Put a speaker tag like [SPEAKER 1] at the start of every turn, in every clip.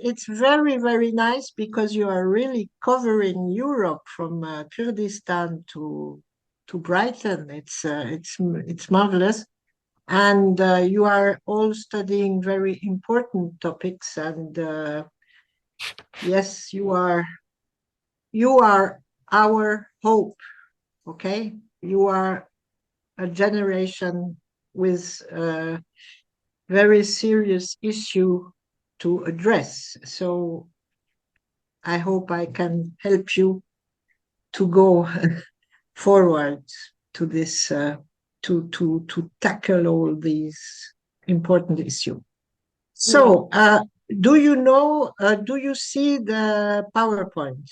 [SPEAKER 1] it's very, very nice because you are really covering Europe from Kurdistan to Brighton. It's marvelous, and you are all studying very important topics. And yes, you are our hope. Okay, you are a generation with a very serious issue to address. So I hope I can help you to go forward to this, to tackle all these important issues. So, do you see the PowerPoint?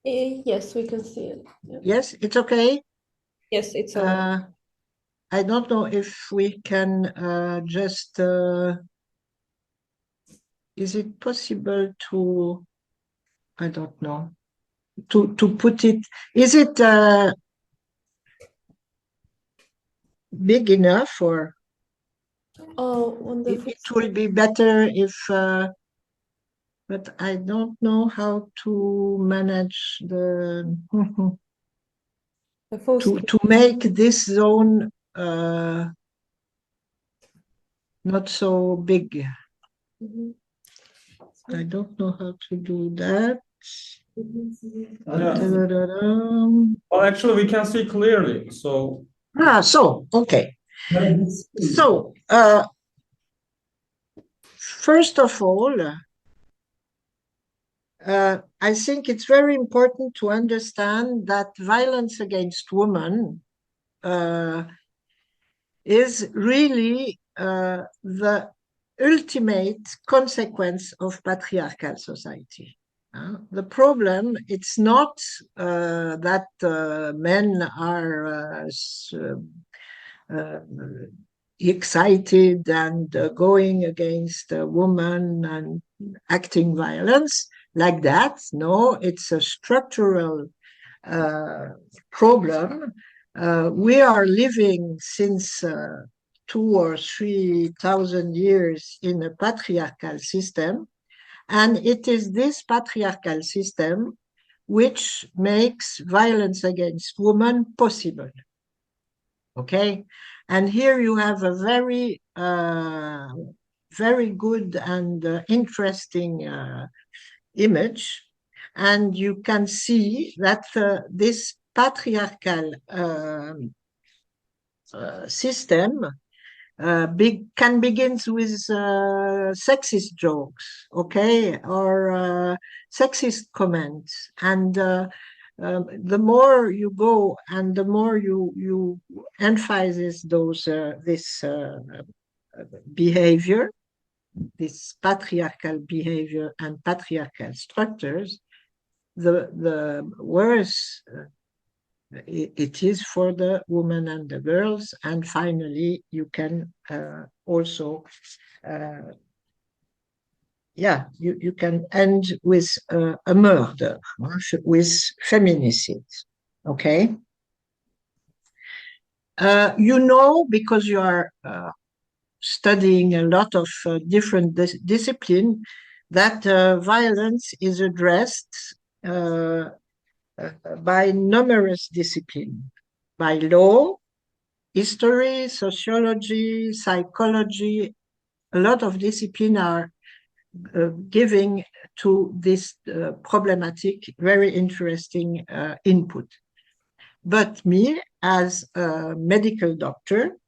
[SPEAKER 2] Yes, we can see it. Yeah.
[SPEAKER 1] Yes, it's okay?
[SPEAKER 2] Yes, it's okay.
[SPEAKER 1] I don't know if we can just, is it possible to, I don't know, to put it, is it big enough, or
[SPEAKER 2] wonderful.
[SPEAKER 1] it will be better if, but I don't know how to manage to make this zone not so big. I don't know how to do that.
[SPEAKER 3] Well, actually, we can see clearly. So.
[SPEAKER 1] So okay. So first of all, I think it's very important to understand that violence against women is really the ultimate consequence of patriarchal society. The problem, it's not that men are excited and going against a woman and acting violence like that. No, it's a structural problem. We are living since 2,000 or 3,000 years in a patriarchal system, and it is this patriarchal system which makes violence against women possible. Okay, and here you have a very, very good and interesting image, and you can see that this patriarchal system can begin with sexist jokes, okay, or sexist comments, and the more you go and the more you emphasize this behavior, this patriarchal behavior and patriarchal structures, the worse it is for the women and the girls. And finally, you can also, you can end with a murder, with feminicide. Okay? Because you are studying a lot of different disciplines, that violence is addressed by numerous disciplines, by law, history, sociology, psychology. A lot of disciplines are giving to this problematic very interesting input. But me, as a medical doctor,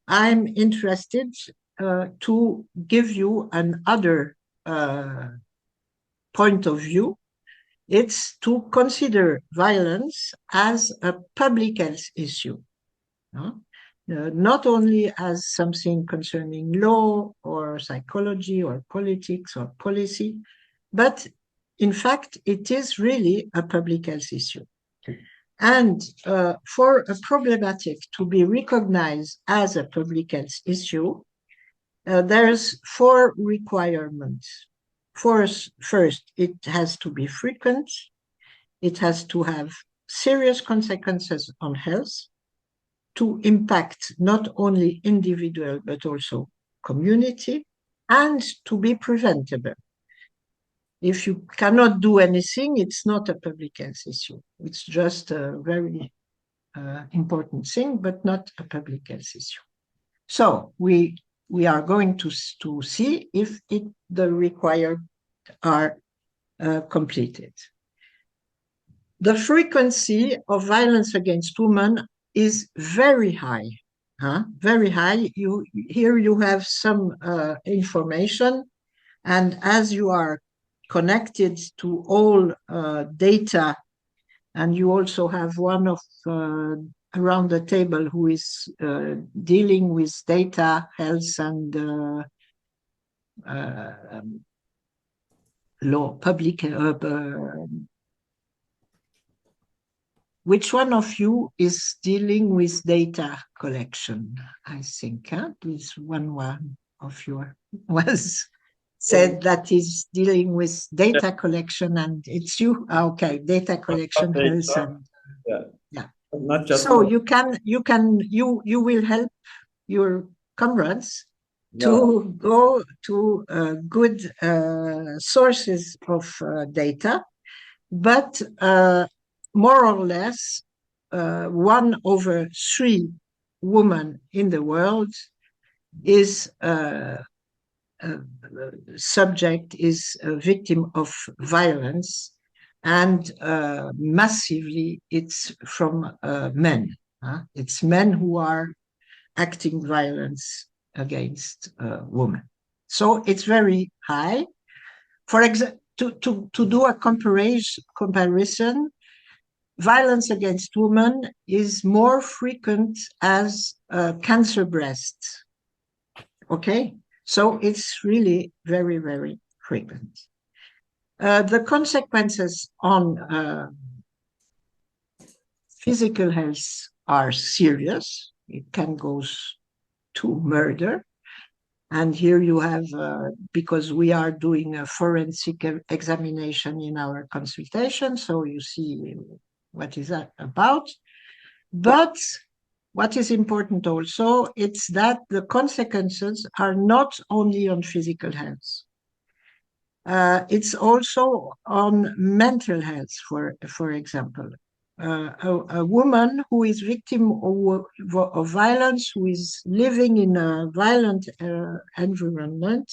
[SPEAKER 1] I'm interested to give you another point of view. It's to consider violence as a public health issue, not only as something concerning law or psychology or politics or policy, but in fact, it is really a public health issue. And for a problematic to be recognized as a public health issue, there's 4 requirements. First, it has to be frequent. It has to have serious consequences on health, to impact not only individual but also community, and to be preventable. If you cannot do anything, it's not a public health issue. It's just a very important thing, but not a public health issue. So we are going to see if the required are completed. The frequency of violence against women is very high, very high. Here you have some information, and as you are connected to all data, and you also have one of around the table who is dealing with data, health, and law, public. Which one of you is dealing with data collection? I think this one of you was said that is dealing with data collection, and it's you. Okay, data collection, health, and yeah.
[SPEAKER 3] Not just
[SPEAKER 1] so you will help your comrades to go to good sources of data, but more or less 1/3 women in the world is subject, is a victim of violence, and massively it's from men. It's men who are acting violence against women. So it's very high. For example, to do a comparison, violence against women is more frequent as cancer breast. Okay, so it's really very, very frequent. The consequences on physical health are serious. It can go to murder. And here you have, because we are doing a forensic examination in our consultation, so you see what is that about. But what is important also, it's that the consequences are not only on physical health. It's also on mental health, for example. A woman who is victim of violence, who is living in a violent environment,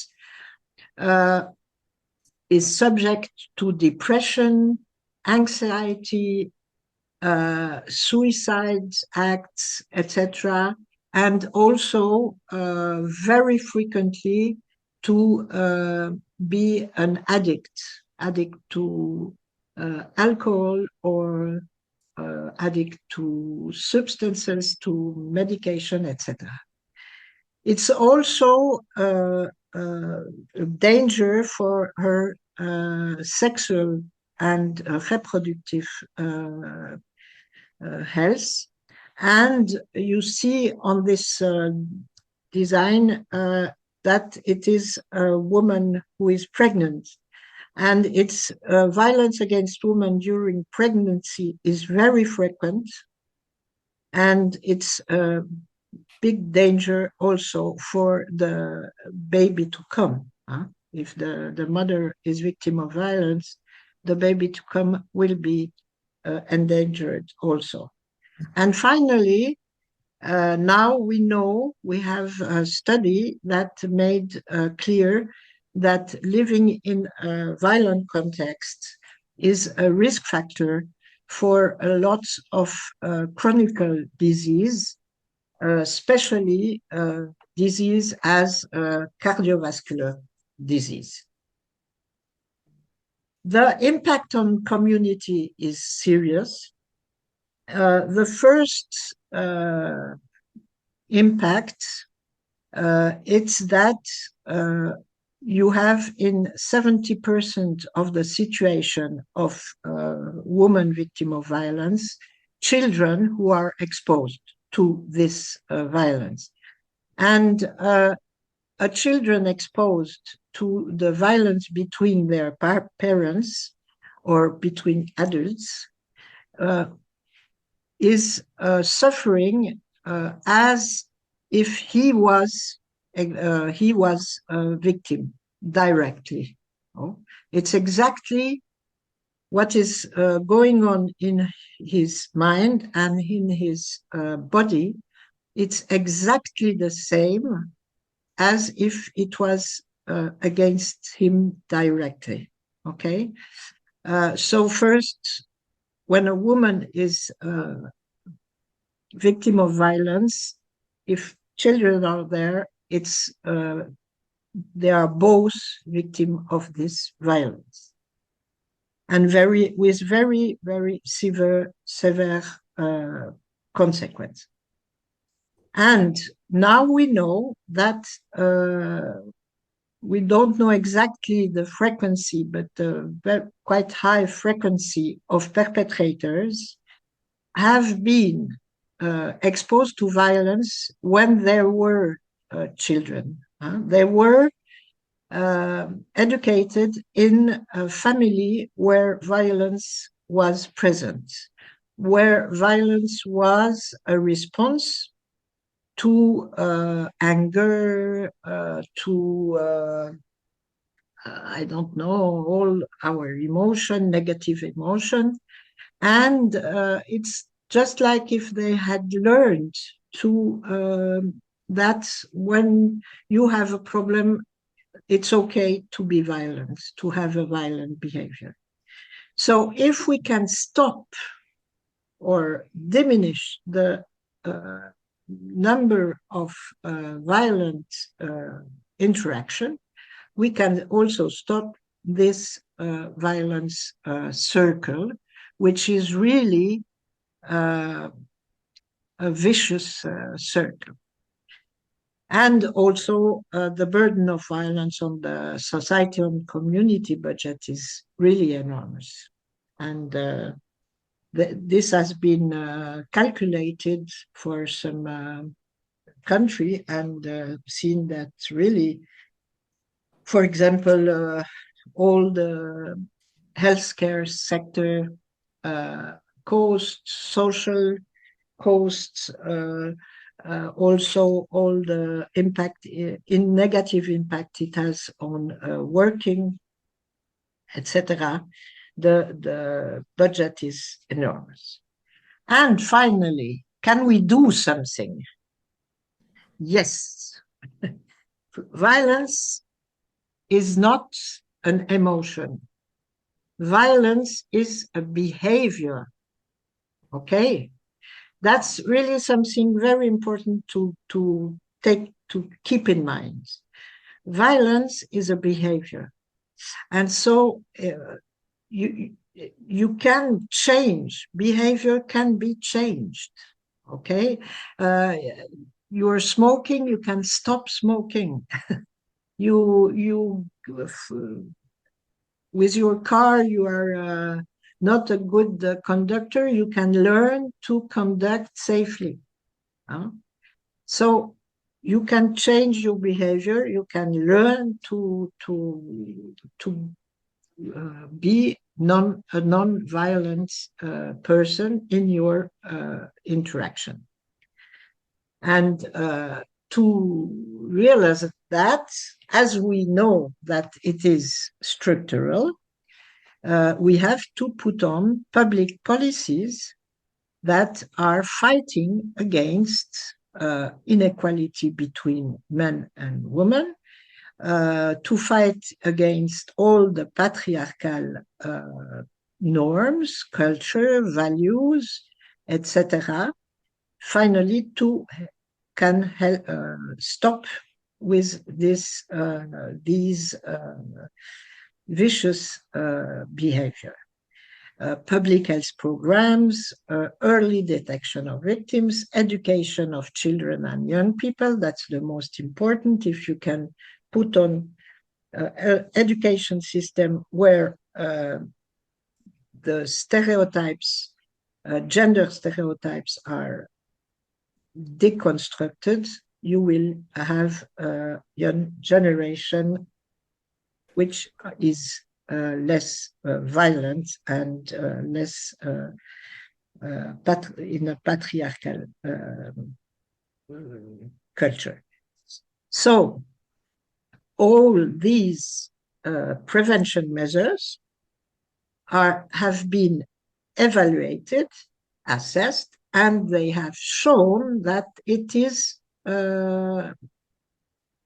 [SPEAKER 1] is subject to depression, anxiety, suicide acts, etc., and also very frequently to be an addict to alcohol, or addict to substances, to medication, etc. It's also a danger for her sexual and reproductive health. And you see on this design that it is a woman who is pregnant. And its violence against women during pregnancy is very frequent. And it's a big danger also for the baby to come. If the mother is victim of violence, the baby to come will be endangered also. And finally, now we have a study that made clear that living in a violent context is a risk factor for a lot of chronic disease, especially disease as cardiovascular disease. The impact on community is serious. The first impact, it's that you have in 70% of the situation of women victim of violence, children who are exposed to this violence. And children exposed to the violence between their parents or between adults is suffering as if he was a victim directly. It's exactly what is going on in his mind and in his body. It's exactly the same as if it was against him directly. Okay? So first, when a woman is victim of violence, if children are there, it's they are both victim of this violence, and with very severe consequence. And now we know that we don't know exactly the frequency, but quite high frequency of perpetrators have been exposed to violence when they were children. They were educated in a family where violence was present, where violence was a response to anger, to I don't know, all our emotion, negative emotion. And it's just like if they had learned to that when you have a problem, it's okay to be violent, to have a violent behavior. So if we can stop or diminish the number of violent interaction, we can also stop this violence circle, which is really a vicious circle. And also the burden of violence on the society and community budget is really enormous. And this has been calculated for some country and seen that really, for example, all the healthcare sector costs, social costs, also all the impact, in negative impact it has on working, etc. The budget is enormous. And finally, can we do something? Yes. Violence is not an emotion. Violence is a behavior. Okay? That's really something very important to keep in mind. Violence is a behavior. And so you can change, behavior can be changed, okay? You're smoking, you can stop smoking. With your car, you are not a good conductor, you can learn to conduct safely. So you can change your behavior, you can learn to be a non-violent person in your interaction. And to realize that, as we know that it is structural, we have to put on public policies that are fighting against inequality between men and women, to fight against all the patriarchal norms, culture, values, etc. Finally, to can help stop with these vicious behavior. Public health programs, early detection of victims, education of children and young people, that's the most important. If you can put on education system where the stereotypes, gender stereotypes are deconstructed, you will have a young generation which is less violent and less in a patriarchal culture. So all these prevention measures have been evaluated, assessed, and they have shown that it is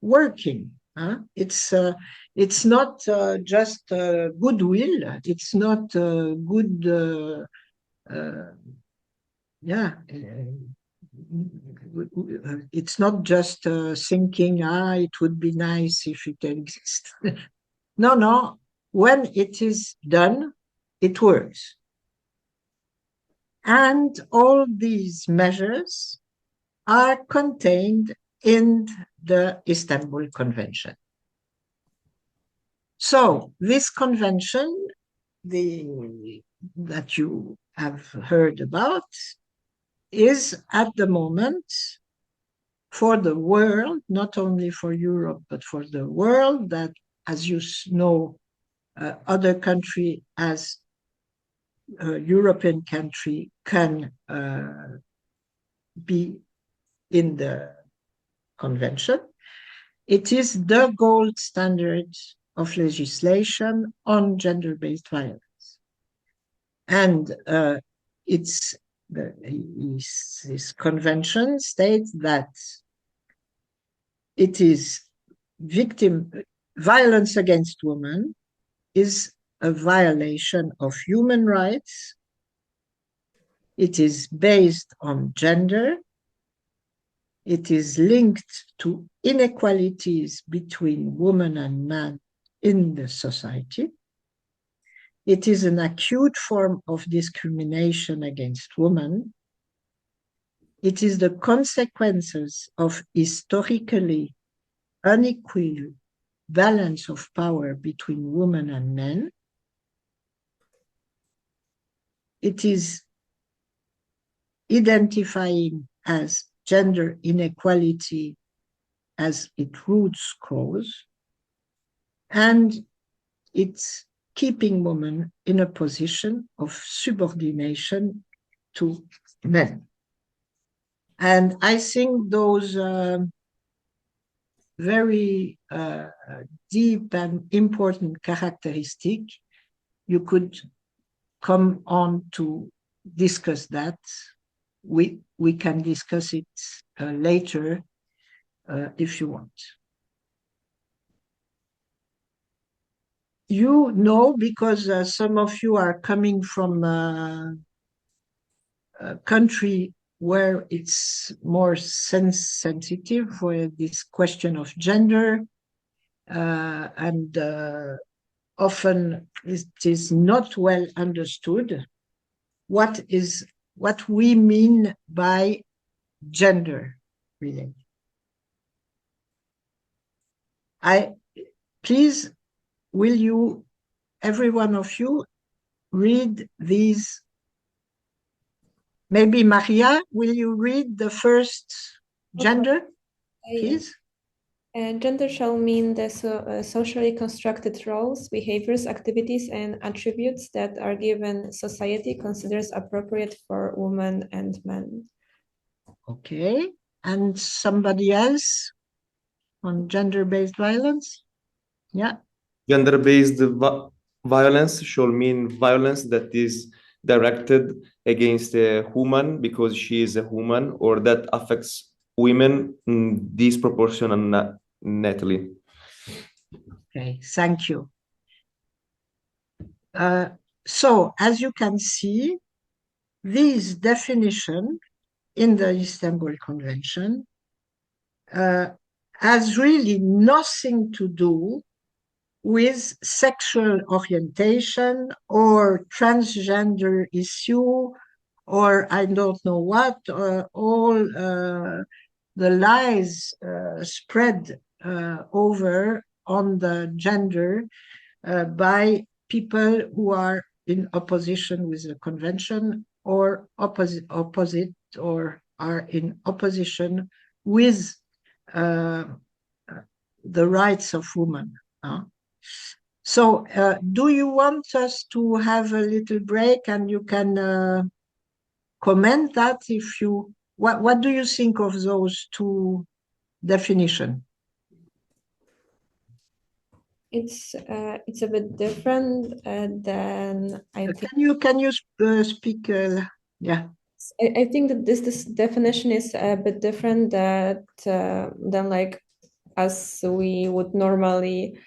[SPEAKER 1] working. It's not just goodwill. It's not good. It's not just thinking, it would be nice if it exists. No. When it is done, it works. And all these measures are contained in the Istanbul Convention. So this convention, that you have heard about, is at the moment for the world, not only for Europe, but for the world, that, as you know, other country as a European country can be in the convention. It is the gold standard of legislation on gender-based violence. And this convention states that it is violence against women is a violation of human rights. It is based on gender. It is linked to inequalities between women and men in the society. It is an acute form of discrimination against women. It is the consequences of historically unequal balance of power between women and men. It is identifying as gender inequality as its roots cause, and it's keeping women in a position of subordination to men. And I think those very deep and important characteristics, you could come on to discuss that. We can discuss it later if you want. You know, because some of you are coming from a country where it's more sensitive for this question of gender, and often it is not well understood what we mean by gender related. Please, will you, every one of you, read these? Maybe Maria, will you read the first gender, please?
[SPEAKER 2] Gender shall mean the socially constructed roles, behaviors, activities, and attributes that are given society considers appropriate for women and men.
[SPEAKER 1] Okay, and somebody else on gender-based violence? Yeah.
[SPEAKER 4] Gender-based violence shall mean violence that is directed against a woman because she is a woman, or that affects women disproportionately.
[SPEAKER 1] Okay, thank you. So, as you can see, this definition in the Istanbul Convention has really nothing to do with sexual orientation or transgender issue, or I don't know what, all the lies spread over on the gender by people who are in opposition with the convention, or opposite or are in opposition with the rights of women. So do you want us to have a little break and you can comment that if you, what do you think of those two definitions?
[SPEAKER 2] It's a bit different than I think.
[SPEAKER 1] Can you speak? Yeah.
[SPEAKER 2] I think that this definition is a bit different than like as we would normally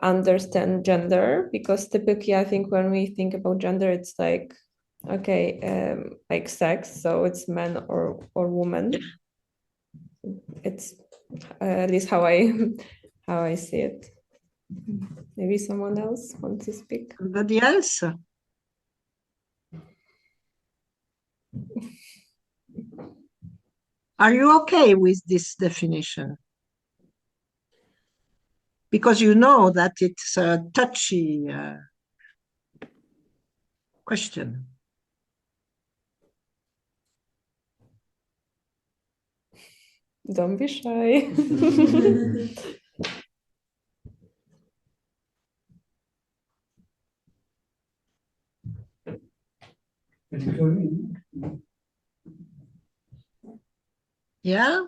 [SPEAKER 2] understand gender, because typically I think when we think about gender, it's like, okay, like sex, so it's man or woman. It's at least how I see it. Maybe someone else wants to speak.
[SPEAKER 1] Somebody else? Are you okay with this definition? Because you know that it's a touchy question.
[SPEAKER 2] Don't be shy.
[SPEAKER 1] Yeah?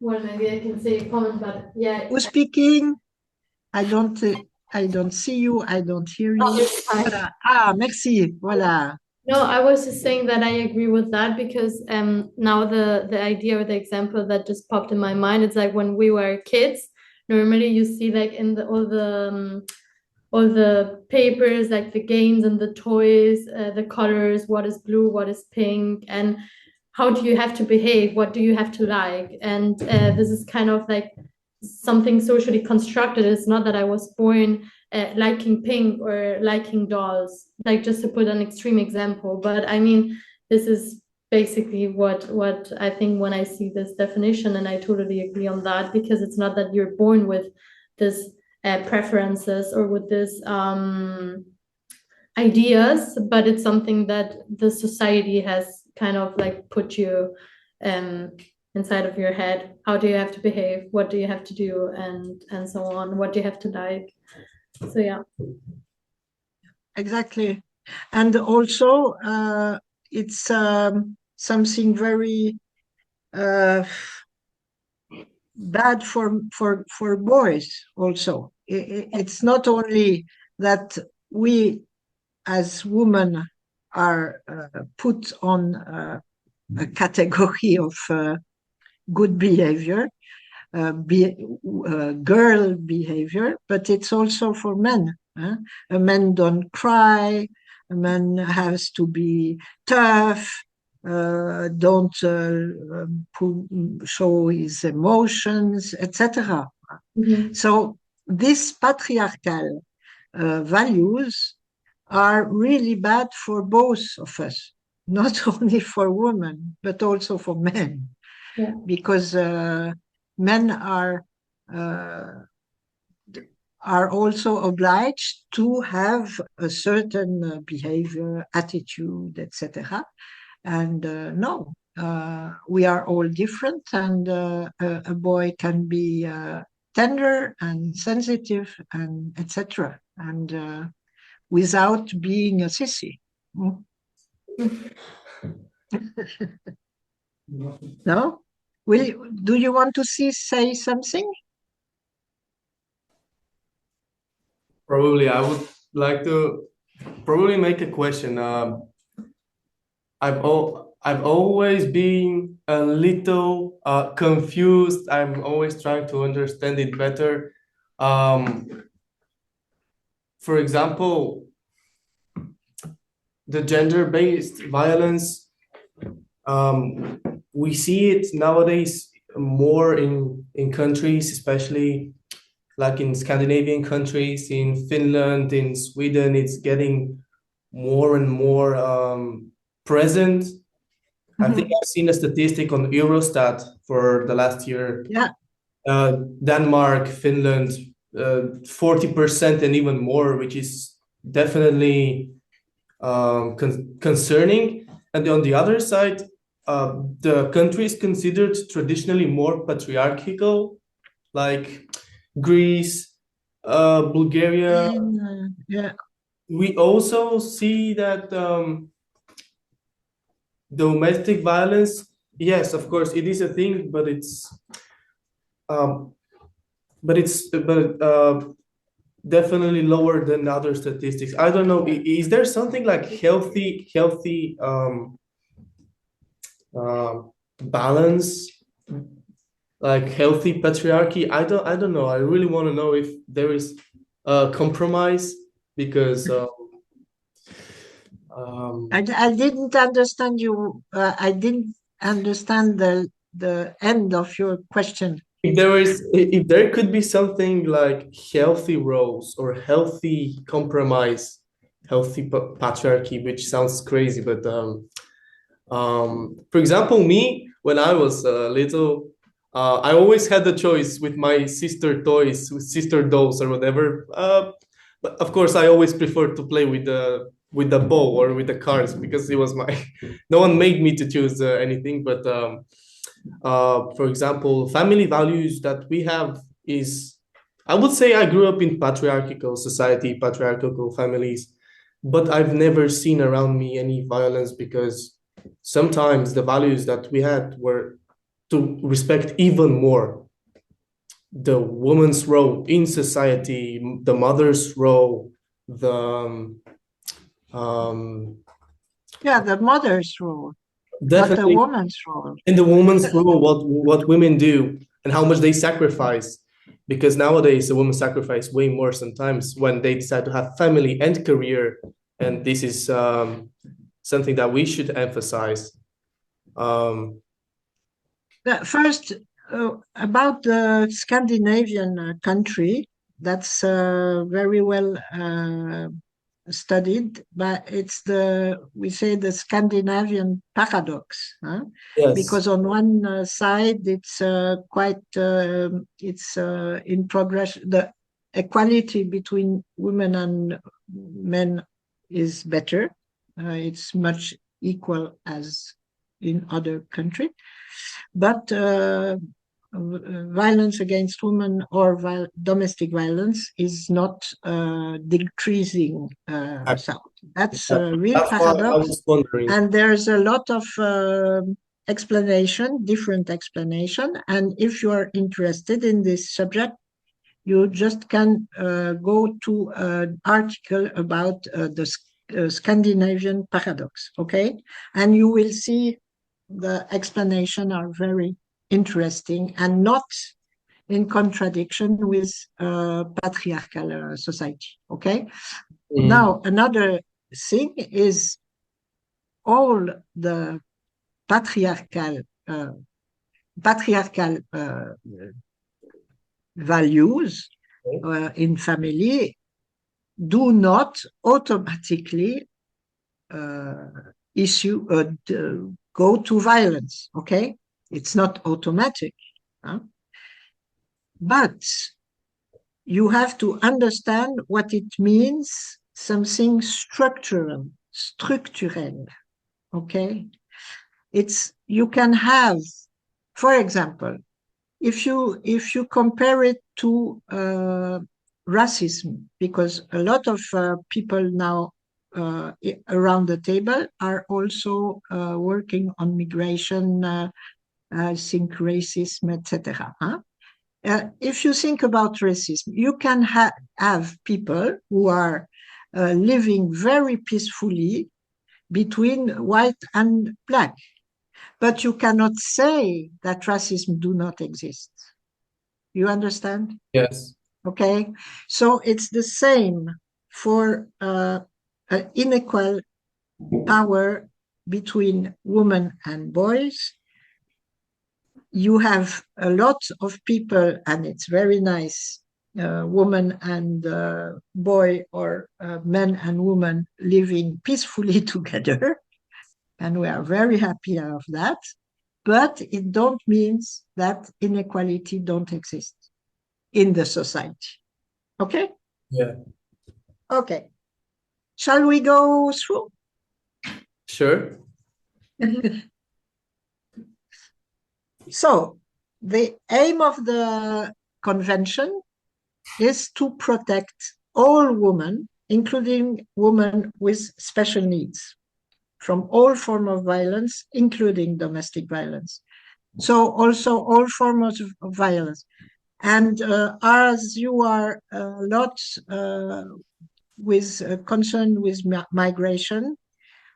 [SPEAKER 5] Well, maybe I can say a comment, but yeah.
[SPEAKER 1] Who's speaking? I don't see you. I don't hear you. Voilà. Ah, merci. Voilà.
[SPEAKER 5] No, I was just saying that I agree with that, because now the idea or the example that just popped in my mind, it's like when we were kids, normally you see like in all the papers, like the games and the toys, the colors, what is blue, what is pink, and how do you have to behave, what do you have to like. And this is kind of like something socially constructed. It's not that I was born liking pink or liking dolls, like just to put an extreme example. But I mean, this is basically what I think when I see this definition, and I totally agree on that, because it's not that you're born with this preferences or with this ideas, but it's something that the society has kind of like put you inside of your head. How do you have to behave? What do you have to do? And so on. What do you have to like? So yeah.
[SPEAKER 1] Exactly. And also, it's something very bad for boys also. It's not only that we as women are put on a category of good behavior, girl behavior, but it's also for men. A man don't cry, a man has to be tough, don't show his emotions, etc.
[SPEAKER 5] Mhm.
[SPEAKER 1] So these patriarchal values are really bad for both of us, not only for women, but also for men.
[SPEAKER 5] Yeah.
[SPEAKER 1] Because men are also obliged to have a certain behavior, attitude, etc. And no, we are all different, and a boy can be tender and sensitive, and etc. And without being a sissy. No? Do you want to say something?
[SPEAKER 6] Probably, I would like to probably make a question. I've always been a little confused. I'm always trying to understand it better. For example, the gender-based violence, we see it nowadays more in countries, especially like in Scandinavian countries, in Finland, in Sweden. It's getting more and more present. I think I've seen a statistic on Eurostat for the last year.
[SPEAKER 1] Yeah.
[SPEAKER 6] Denmark, Finland, 40% and even more, which is definitely concerning. And on the other side, the countries considered traditionally more patriarchal, like Greece, Bulgaria.
[SPEAKER 1] Yeah.
[SPEAKER 6] We also see that domestic violence, yes, of course, it is a thing, but it's but definitely lower than other statistics. I don't know. Is there something like healthy balance, like healthy patriarchy? I don't know. I really want to know if there is a compromise, because
[SPEAKER 1] I didn't understand you. I didn't understand the end of your question.
[SPEAKER 6] if there could be something like healthy roles or healthy compromise, healthy patriarchy, which sounds crazy, but for example, me, when I was little, I always had the choice with my sister toys, with sister dolls or whatever. But of course, I always preferred to play with the ball or with the cards, because it was my no one made me to choose anything. But for example, family values that we have is, I would say I grew up in patriarchal society, patriarchal families, but I've never seen around me any violence, because sometimes the values that we had were to respect even more the woman's role in society, the mother's role, the
[SPEAKER 1] Yeah, the mother's role, not the
[SPEAKER 6] definitely
[SPEAKER 1] woman's role.
[SPEAKER 6] in the woman's role, what women do and how much they sacrifice. Because nowadays the women sacrifice way more sometimes when they decide to have family and career, and this is something that we should emphasize.
[SPEAKER 1] First, about the Scandinavian country, that's very well studied, but it's we say the Scandinavian paradox, huh?
[SPEAKER 6] Yes.
[SPEAKER 1] Because on one side it's in progress. The equality between women and men is better. It's much equal as in other countries, but violence against women or domestic violence is not decreasing. So that's a real
[SPEAKER 6] That's why I
[SPEAKER 1] paradox.
[SPEAKER 6] was wondering.
[SPEAKER 1] And there's a lot of different explanation. And if you are interested in this subject, you just can go to an article about the Scandinavian paradox, okay? And you will see the explanation are very interesting and not in contradiction with patriarchal society, okay? Now, another thing is all the patriarchal values in family do not automatically go to violence, okay? It's not automatic. Huh? But you have to understand what it means, something structural, okay? You can have, for example, if you compare it to racism, because a lot of people now around the table are also working on migration, I think racism, etc. Huh? If you think about racism, you can have people who are living very peacefully between white and black, but you cannot say that racism do not exist. You understand?
[SPEAKER 6] Yes.
[SPEAKER 1] Okay, so it's the same for unequal power between women and boys. You have a lot of people, and it's very nice, woman and boy, or men and women living peacefully together, and we are very happy of that. But it don't mean that inequality don't exist in the society. Okay?
[SPEAKER 6] Yeah.
[SPEAKER 1] Okay. Shall we go through?
[SPEAKER 6] Sure.
[SPEAKER 1] So, the aim of the convention is to protect all women, including women with special needs, from all forms of violence, including domestic violence. So also all forms of violence. And as you are a lot with concern with migration,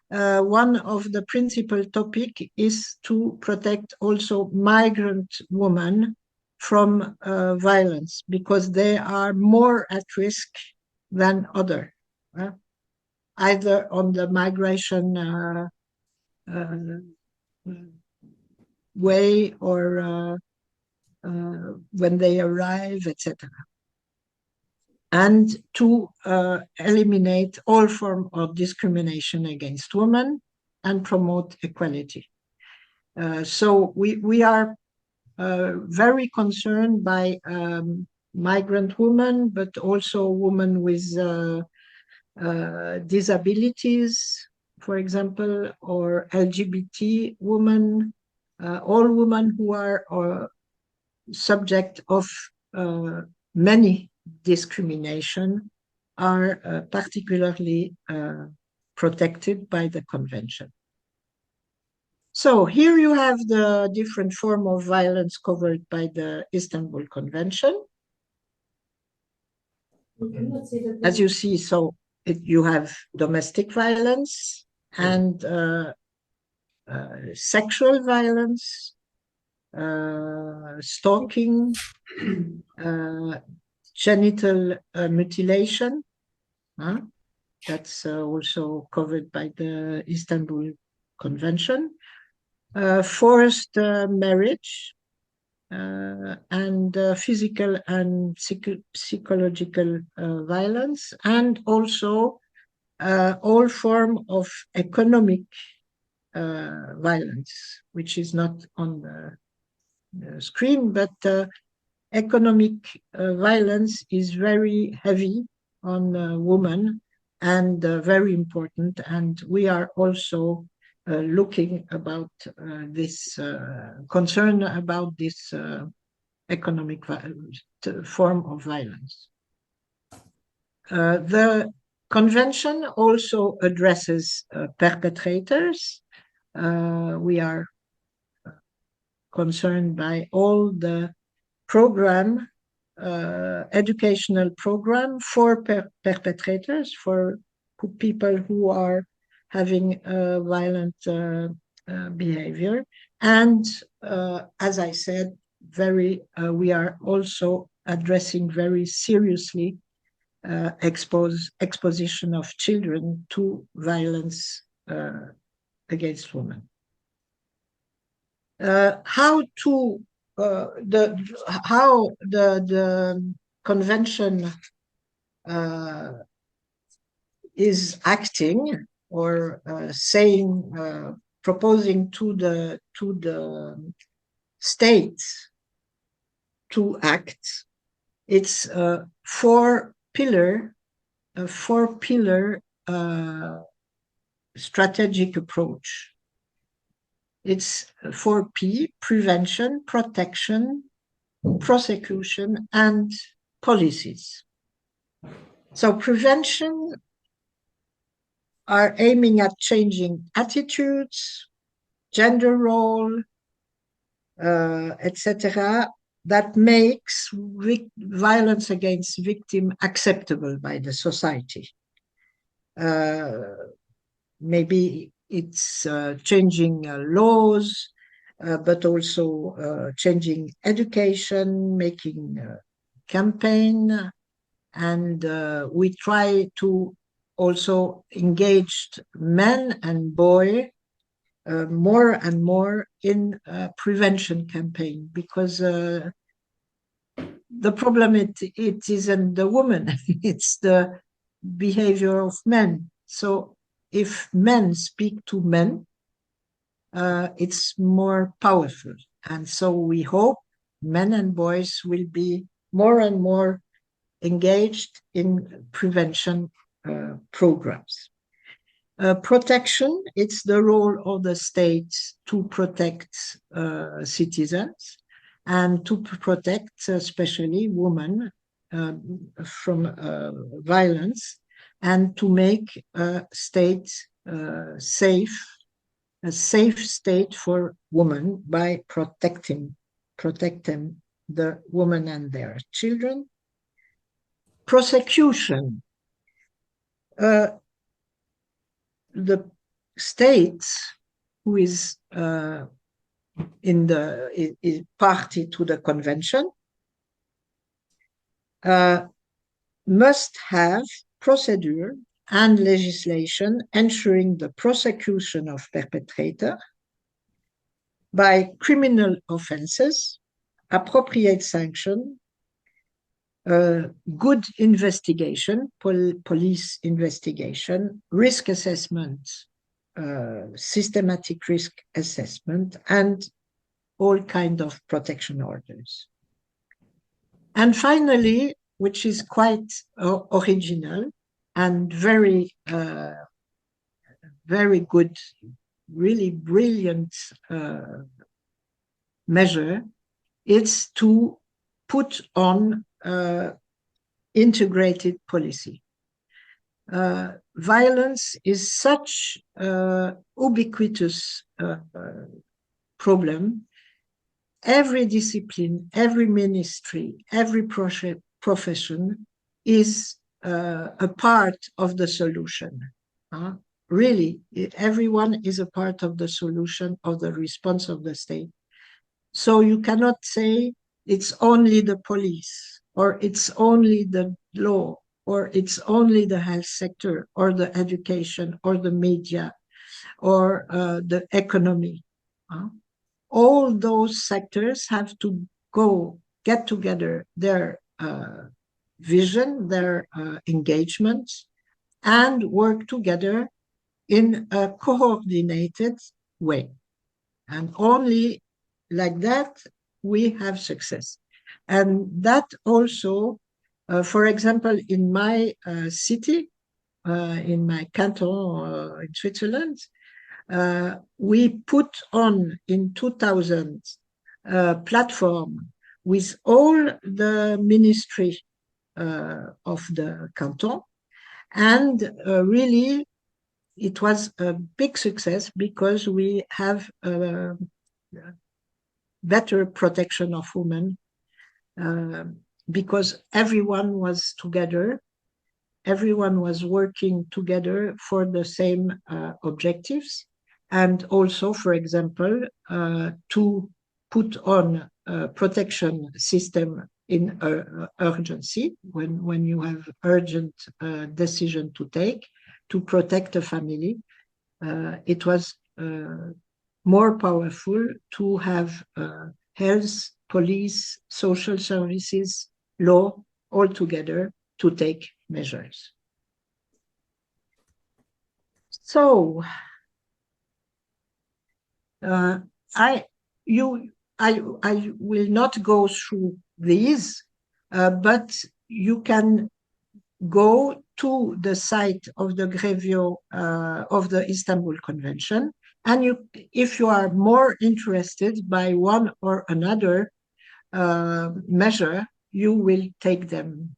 [SPEAKER 1] one of the principal topic is to protect also migrant women from violence, because they are more at risk than other, either on the migration way or when they arrive, etc. And to eliminate all form of discrimination against women and promote equality. So we are very concerned by migrant women, but also women with disabilities, for example, or LGBT women, all women who are subject of many discrimination are particularly protected by the convention. So here you have the different form of violence covered by the Istanbul Convention. As you see, so you have domestic violence and sexual violence, stalking, genital mutilation. That's also covered by the Istanbul Convention. Forced marriage, and physical and psychological violence, and also all form of economic violence, which is not on the screen, but economic violence is very heavy on women and very important, and we are also looking about this concern about this economic form of violence. The convention also addresses perpetrators. We are concerned by all the program, educational program for perpetrators, for people who are having violent behavior. And as I said, we are also addressing very seriously exposition of children to violence against women. How the convention is acting or proposing to the states to act. It's a four-pillar strategic approach. It's 4P: prevention, protection, prosecution, and policies. So prevention are aiming at changing attitudes, gender role, etc., that makes violence against victim acceptable by the society. Maybe it's changing laws, but also changing education, making campaign, and we try to also engage men and boys more and more in prevention campaign, because the problem it isn't the woman, it's the behavior of men. So if men speak to men, it's more powerful. And so we hope men and boys will be more and more engaged in prevention programs. Protection, it's the role of the state to protect citizens and to protect especially women from violence, and to make a state safe, a safe state for women by protect them the women and their children. Prosecution. The state who is is party to the convention must have procedure and legislation ensuring the prosecution of perpetrator by criminal offenses, appropriate sanction, good investigation, police investigation, risk assessment, systematic risk assessment, and all kinds of protection orders. And finally, which is quite original and very, very good, really brilliant measure, it's to put on integrated policy. Violence is such a ubiquitous problem. Every discipline, every ministry, every profession is a part of the solution. Really, everyone is a part of the solution of the response of the state. So you cannot say it's only the police, or it's only the law, or it's only the health sector, or the education, or the media, or the economy. All those sectors have to get together their vision, their engagement, and work together in a coordinated way. And only like that we have success. And that also, for example, in my city, in my canton in Switzerland, we put on in 2000 a platform with all the ministry of the canton, and really it was a big success because we have better protection of women because everyone was together, everyone was working together for the same objectives. And also, for example, to put on a protection system in urgency, when you have urgent decision to take to protect a family, it was more powerful to have health, police, social services, law, all together to take measures. So, I will not go through these, but you can go to the site of the GREVIO of the Istanbul Convention, and if you are more interested by one or another measure, you will take them.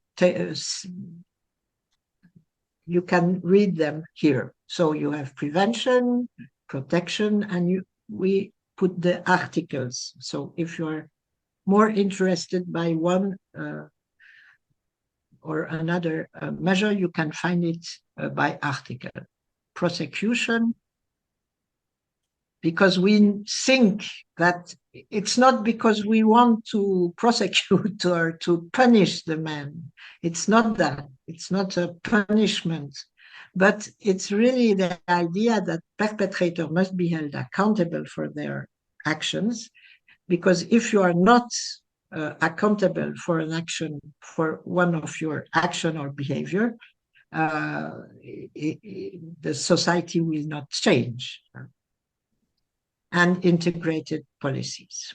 [SPEAKER 1] You can read them here. So you have prevention, protection, and we put the articles. So if you are more interested by one or another measure, you can find it by article. Prosecution, because we think that it's not because we want to prosecute or to punish the man. It's not that. It's not a punishment. But it's really the idea that perpetrators must be held accountable for their actions, because if you are not accountable for an action, for one of your action or behavior, the society will not change. And integrated policies.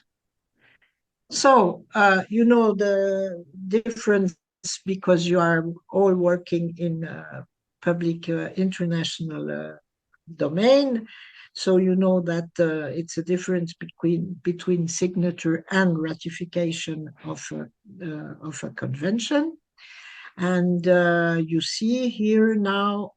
[SPEAKER 1] So, you know the difference, because you are all working in public international domain. So you know that it's a difference between signature and ratification of a convention. And you see here now,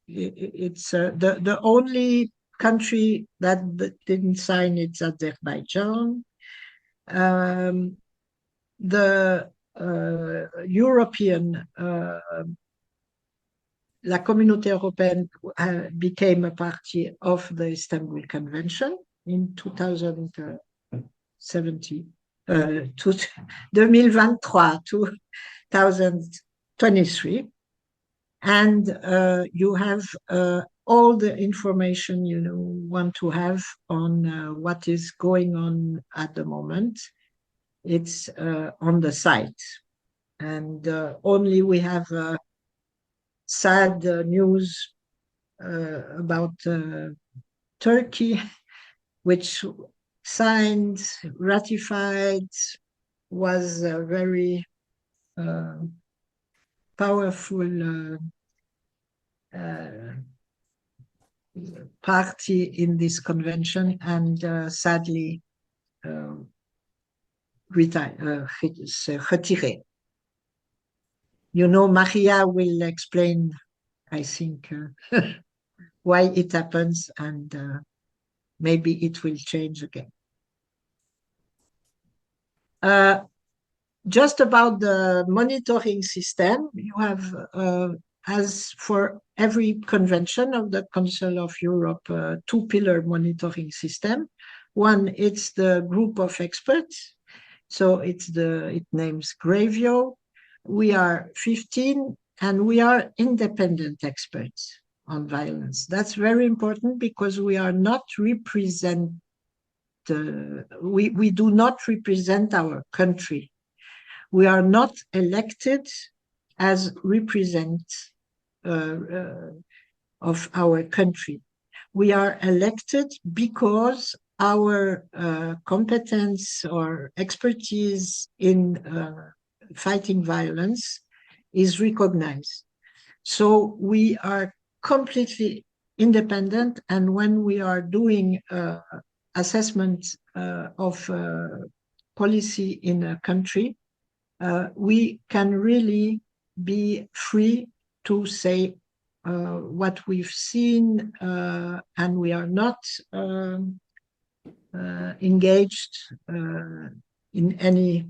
[SPEAKER 1] it's the only country that didn't sign it's Azerbaijan. The European, la communauté européenne became a party of the Istanbul Convention in 2023, 2023. And you have all the information you want to have on what is going on at the moment. It's on the site. And only we have sad news about Turkey, which signed, ratified, was a very powerful party in this convention, and sadly retiré. You know, Maria will explain, I think, why it happens, and maybe it will change again. Just about the monitoring system, you have, as for every convention of the Council of Europe, two-pillar monitoring system. One, it's the group of experts. So it names GREVIO. We are 15, and we are independent experts on violence. That's very important because we are not we do not represent our country. We are not elected as representatives of our country. We are elected because our competence or expertise in fighting violence is recognized. So we are completely independent, and when we are doing assessment of policy in a country, we can really be free to say what we've seen, and we are not engaged in any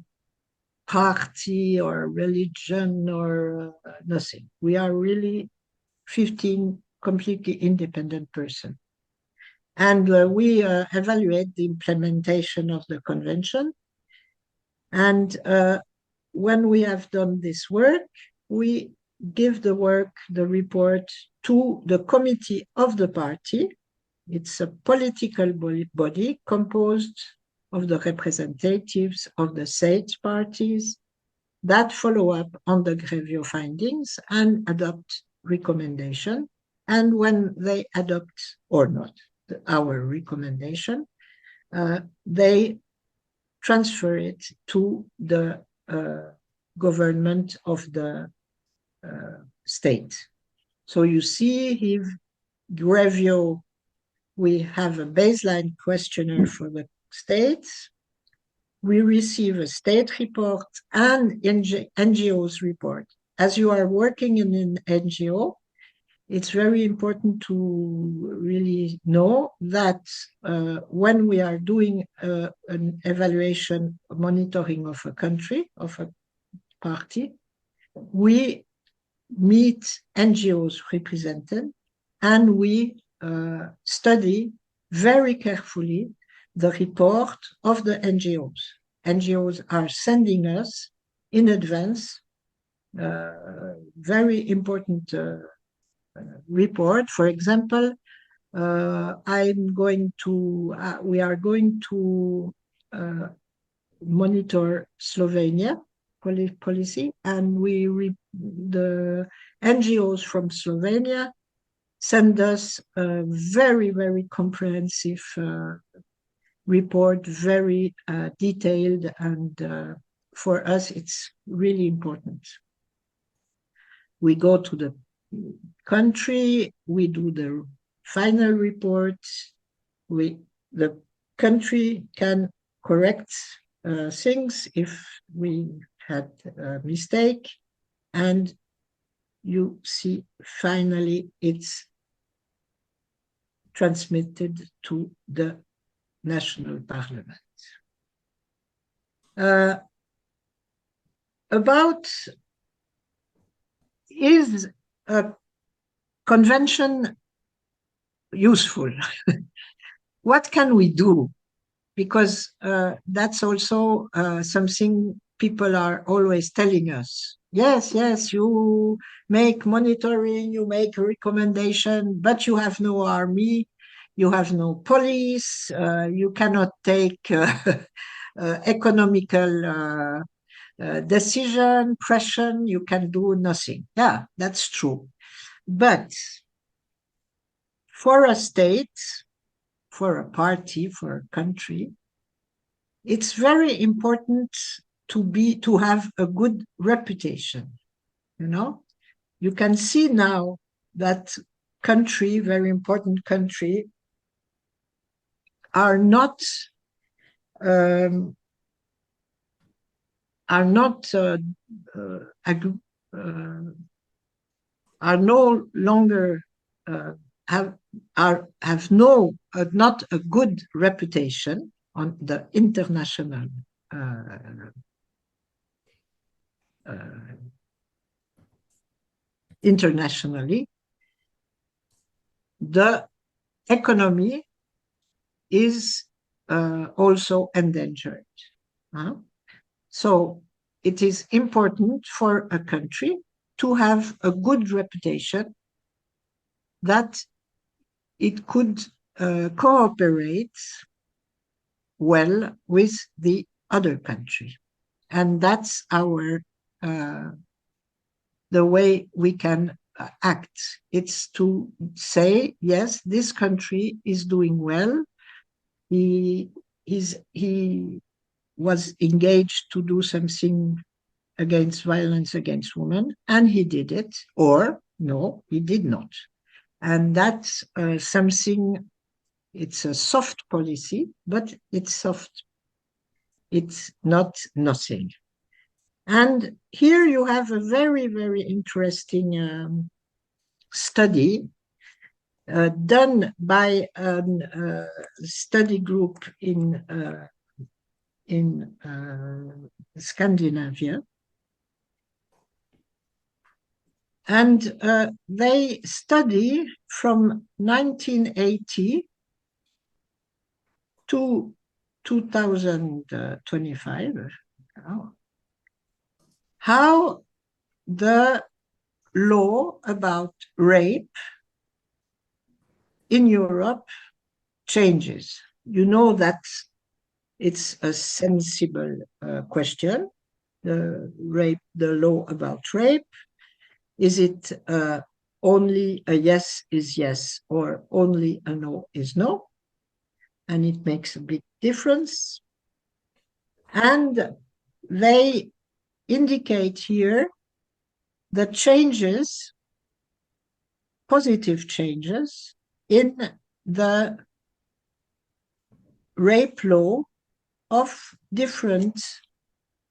[SPEAKER 1] party or religion or nothing. We are really 15 completely independent person. And we evaluate the implementation of the convention. And when we have done this work, we give the report to the committee of the party. It's a political body composed of the representatives of the state parties that follow up on the GREVIO findings and adopt recommendation. And when they adopt or not our recommendation, they transfer it to the government of the state. So you see here, GREVIO, we have a baseline questionnaire for the states. We receive a state report and NGO's report. As you are working in an NGO, it's very important to really know that when we are doing an evaluation, monitoring of a country, of a party, we meet NGOs represented, and we study very carefully the report of the NGOs. NGOs are sending us in advance very important report. For example, we are going to monitor Slovenia policy, and the NGOs from Slovenia send us a very, very comprehensive report, very detailed, and for us it's really important. We go to the country, we do the final report, the country can correct things if we had a mistake, and you see finally it's transmitted to the national parliament. About is a convention useful? What can we do? Because that's also something people are always telling us. Yes, yes, you make monitoring, you make recommendation, but you have no army, you have no police, you cannot take economical decision, pressure, you can do nothing. Yeah, that's true. But for a state, for a party, for a country, it's very important to have a good reputation. You know, you can see now that country, very important country, are not are no longer have no not a good reputation on the international internationally. The economy is also endangered. So it is important for a country to have a good reputation, that it could cooperate well with the other country. And that's the way we can act. It's to say, yes, this country is doing well. He was engaged to do something against violence against women, and he did it, or no, he did not. And that's something, it's a soft policy, but it's soft. It's not nothing. And here you have a very, very interesting study done by a study group in Scandinavia. And they study from 1980 to 2025 how the law about rape in Europe changes. You know that it's a sensible question, the law about rape. Is it only a yes is yes, or only a no is no? And it makes a big difference. And they indicate here the changes, positive changes, in the rape law of different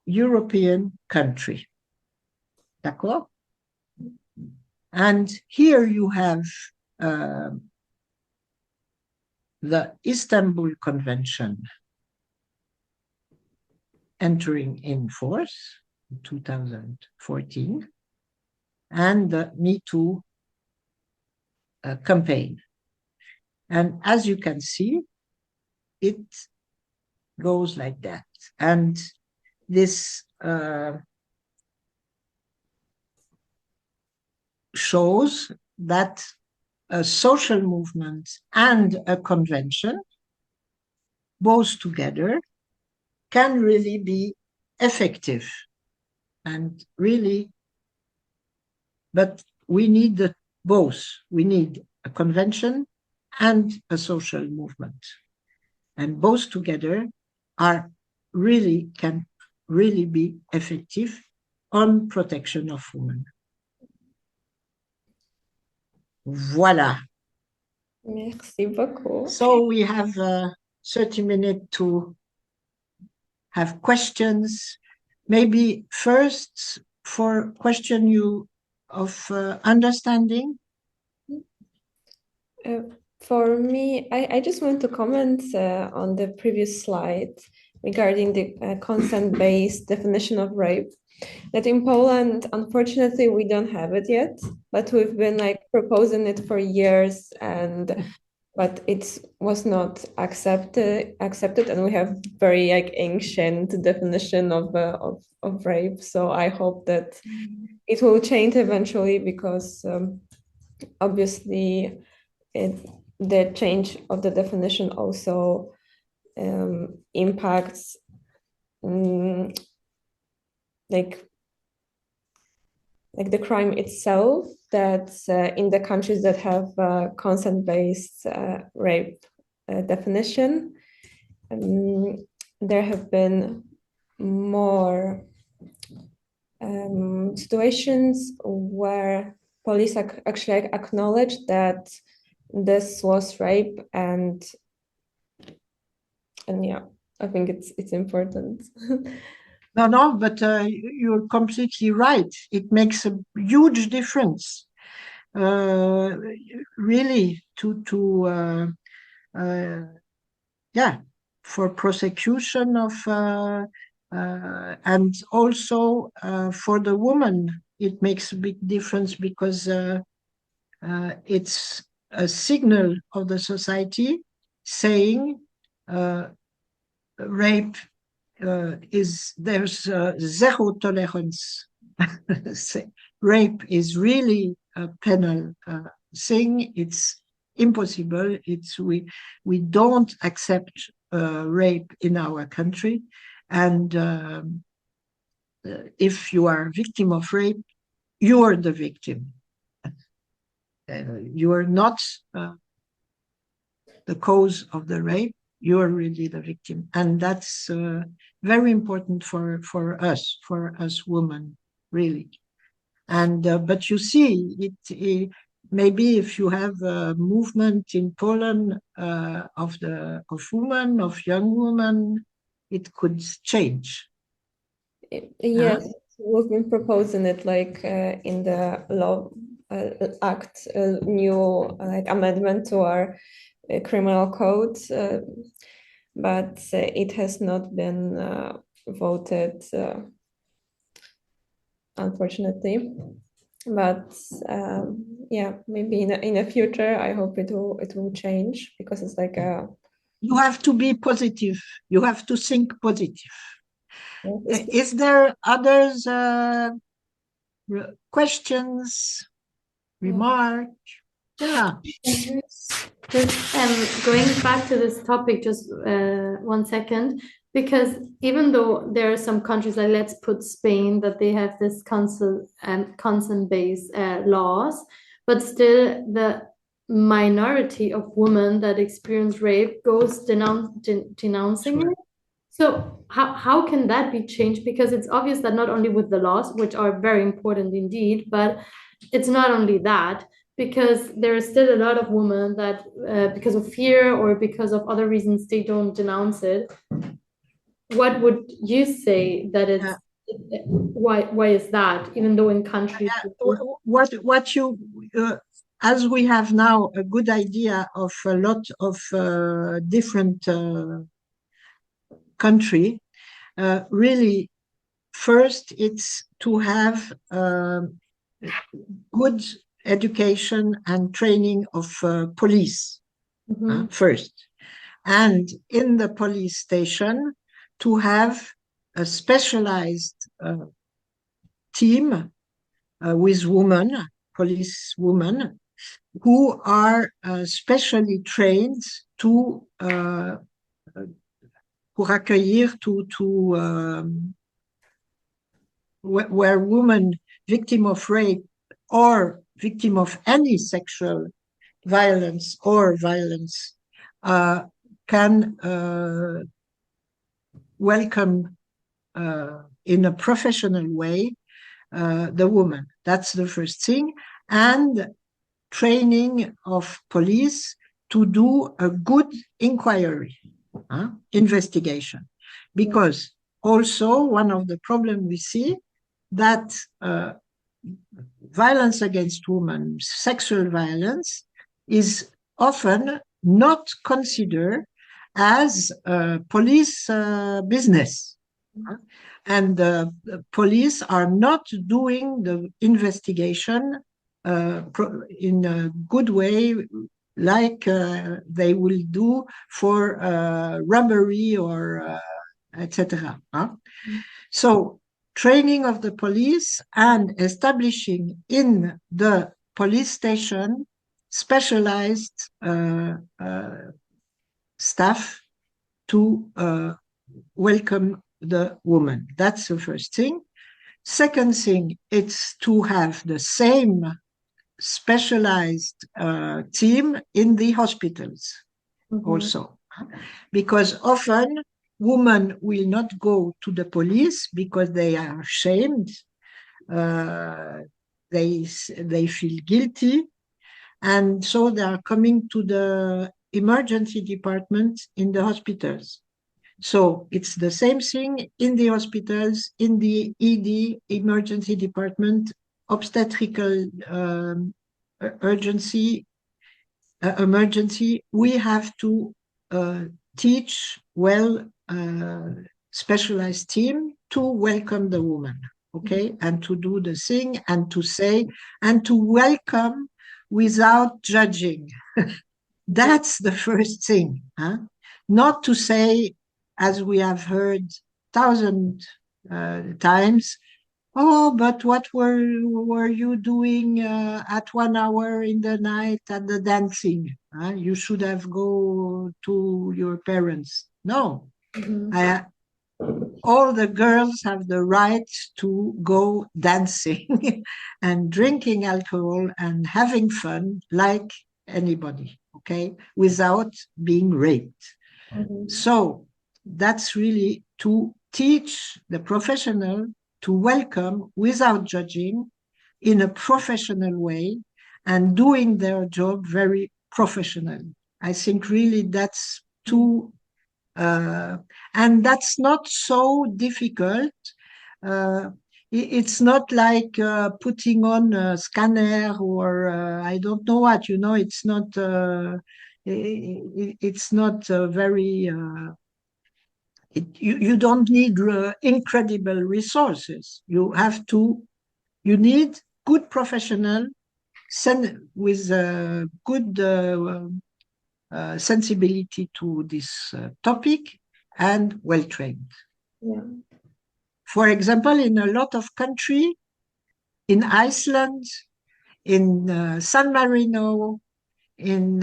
[SPEAKER 1] European countries. D'accord? And here you have the Istanbul Convention entering in force in 2014, and the Me Too campaign. And as you can see, it goes like that. And this shows that a social movement and a convention, both together, can really be effective. And really, but we need both. We need a convention and a social movement. And both together can really be effective on protection of women. Voilà.
[SPEAKER 2] Merci beaucoup.
[SPEAKER 1] So we have 30 minutes to have questions. Maybe first for question you of understanding.
[SPEAKER 2] For me, I just want to comment on the previous slide, regarding the consent-based definition of rape. That in Poland, unfortunately, we don't have it yet, but we've been like proposing it for years, but it was not accepted, and we have very like ancient definition of rape. So I hope that it will change eventually, because obviously the change of the definition also impacts like the crime itself, that in the countries that have consent-based rape definition, there have been more situations where police actually acknowledge that this was rape, and yeah, I think it's important.
[SPEAKER 1] No, but you're completely right. It makes a huge difference, really, for prosecution of, and also for the woman. It makes a big difference, because it's a signal of the society saying rape there's zero tolerance. Rape is really a penal thing. It's impossible. We don't accept rape in our country, and if you are a victim of rape, you are the victim. You are not the cause of the rape. You are really the victim, and that's very important for us women, really. And but you see, it maybe if you have a movement in Poland of women, of young women, it could change.
[SPEAKER 2] Yes, we've been proposing it like in the law act, new like amendment to our criminal code, but it has not been voted, unfortunately. But yeah, maybe in the future, I hope it will change, because it's like a.
[SPEAKER 1] You have to be positive. You have to think positive. Is there others questions, remark? Yeah.
[SPEAKER 5] Just going back to this topic, just 1 second, because even though there are some countries, like let's put Spain, that they have this consent-based laws, but still the minority of women that experience rape goes denouncing it. So how can that be changed? Because it's obvious that not only with the laws, which are very important indeed, but it's not only that, because there is still a lot of women that because of fear or because of other reasons, they don't denounce it. What would you say that it's why is that, even though in countries
[SPEAKER 1] what you as we have now a good idea of a lot of different country, really first it's to have good education and training of police first, and in the police station to have a specialized team with police women, who are specially trained to pour accueillir, where women victim of rape or victim of any sexual violence or violence can welcome in a professional way the woman. That's the first thing. And training of police to do a good inquiry, investigation. Because also one of the problems we see that violence against women, sexual violence, is often not considered as police business. And the police are not doing the investigation in a good way, like they will do for robbery or etc. So training of the police and establishing in the police station specialized staff to welcome the woman. That's the first thing. Second thing, it's to have the same specialized team in the hospitals also. Because often women will not go to the police because they are ashamed. They feel guilty. And so they are coming to the emergency department in the hospitals. So it's the same thing in the hospitals, in the ED, emergency department, obstetrical emergency. We have to teach well specialized team to welcome the woman, okay, and to do the thing and to say and to welcome without judging. That's the first thing, huh? Not to say, as we have heard 1,000 times, oh, but what were you doing at 1 hour in the night at the dancing? You should have go to your parents. No, all the girls have the right to go dancing and drinking alcohol and having fun like anybody, okay, without being raped. So that's really to teach the professional to welcome without judging in a professional way and doing their job very professionally. I think really that's too, and that's not so difficult. It's not like putting on a scanner or I don't know what, you know, it's not, it's not very, you don't need incredible resources. You need good professional with good sensibility to this topic and well-trained.
[SPEAKER 2] Yeah.
[SPEAKER 1] For example, in a lot of countries, in Iceland, in San Marino, in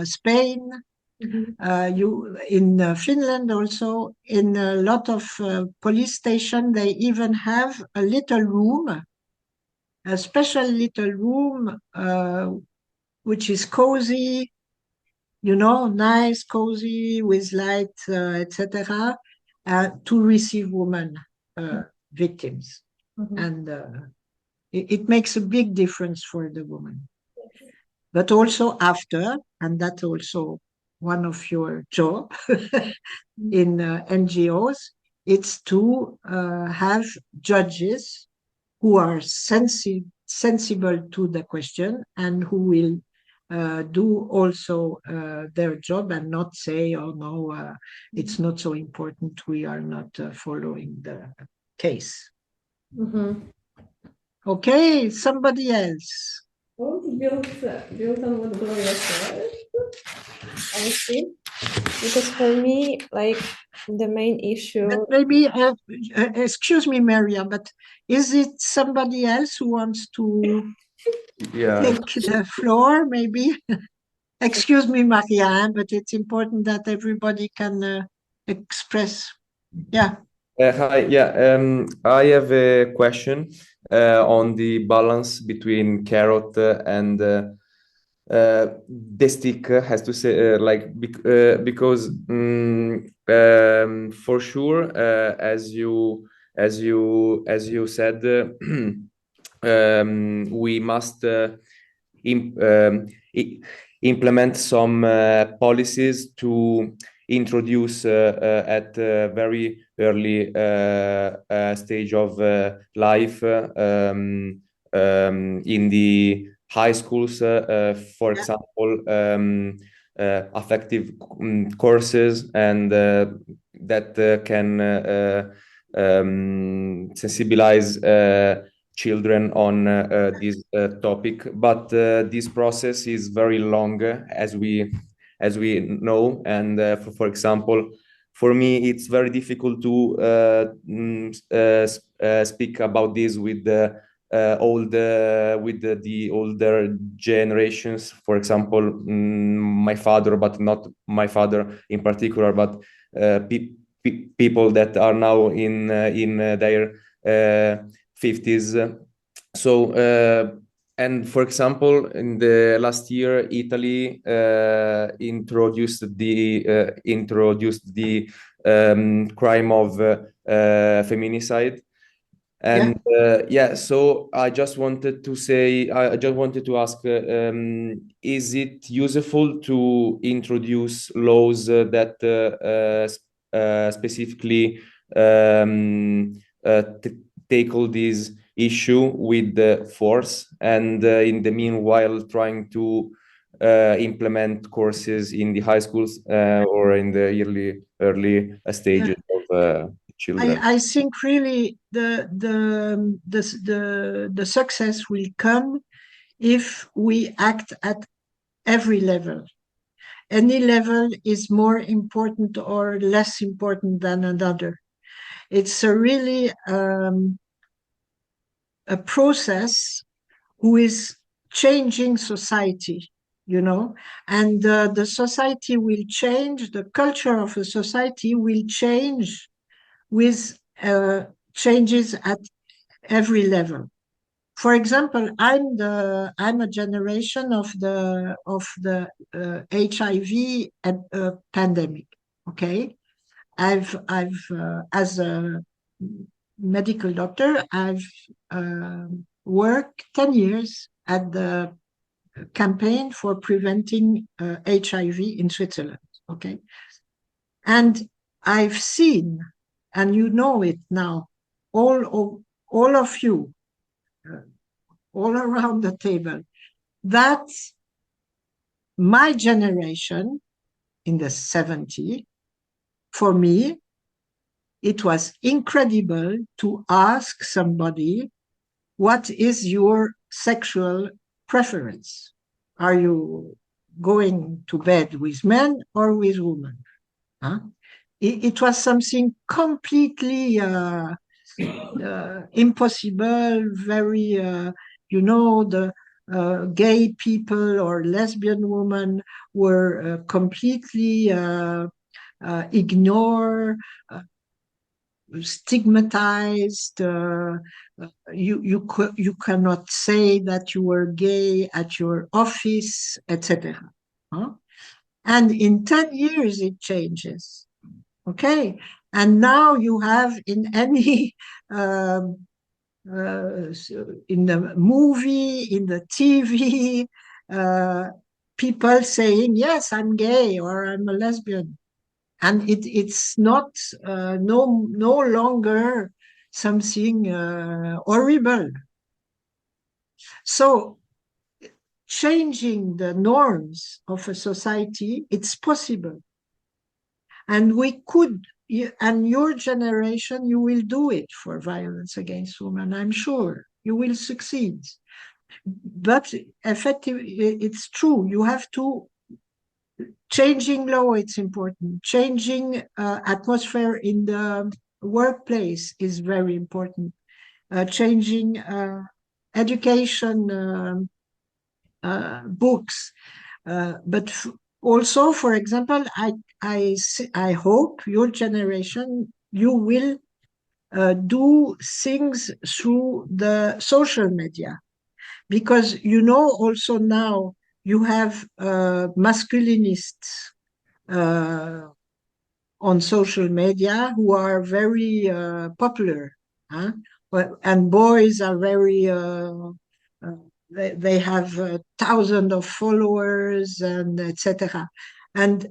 [SPEAKER 1] Spain, in Finland also, in a lot of police stations, they even have a little room, a special little room, which is cozy, you know, nice, cozy, with light, etc., to receive women victims. And it makes a big difference for the woman. But also after, and that's also one of your job in NGOs, it's to have judges who are sensible to the question and who will do also their job and not say, oh no, it's not so important, we are not following the case. Okay, somebody else.
[SPEAKER 2] I want to build on what Gloria said, honestly, because for me, like, the main issue.
[SPEAKER 1] But maybe, excuse me, Maria, but is it somebody else who wants to take the floor, maybe? Excuse me, Maria, but it's important that everybody can express. Yeah.
[SPEAKER 4] Hi, yeah, I have a question on the balance between carrot and the stick, has to say, because for sure, as you said, we must implement some policies to introduce at a very early stage of life in the high schools, for example, affective courses, and that can sensibilize children on this topic. But this process is very long, as we know, and for example, for me, it's very difficult to speak about this with the older generations. For example, my father, but not my father in particular, but people that are now in their 50s. So, and for example, in the last year, Italy introduced the crime of feminicide. And so I just wanted to ask, is it useful to introduce laws that specifically tackle this issue with the force, and in the meanwhile trying to implement courses in the high schools or in the early stages of children?
[SPEAKER 1] I think really the success will come if we act at every level. Any level is more important or less important than another. It's really a process who is changing society, and the society will change, the culture of a society will change with changes at every level. For example, I'm a generation of the HIV pandemic. Okay, I've as a medical doctor, I've worked 10 years at the campaign for preventing HIV in Switzerland. Okay, and I've seen, and you know it now, all of you, all around the table, that my generation in the 70s, for me, it was incredible to ask somebody, what is your sexual preference? Are you going to bed with men or with women? Huh? It was something completely impossible, very, the gay people or lesbian women were completely ignored, stigmatized. You cannot say that you were gay at your office, etc. Huh? And in 10 years it changes. Okay, and now you have in any in the movie, in the TV, people saying, yes, I'm gay or I'm a lesbian. And it's not no longer something horrible. So changing the norms of a society, it's possible. And we could, and your generation, you will do it for violence against women, I'm sure. You will succeed. But effectively, it's true. You have to, changing law, it's important. Changing atmosphere in the workplace is very important. Changing education books. But also, for example, I hope your generation, you will do things through the social media, because also now you have masculinists on social media who are very popular, huh? And boys are very they have thousands of followers and etc. And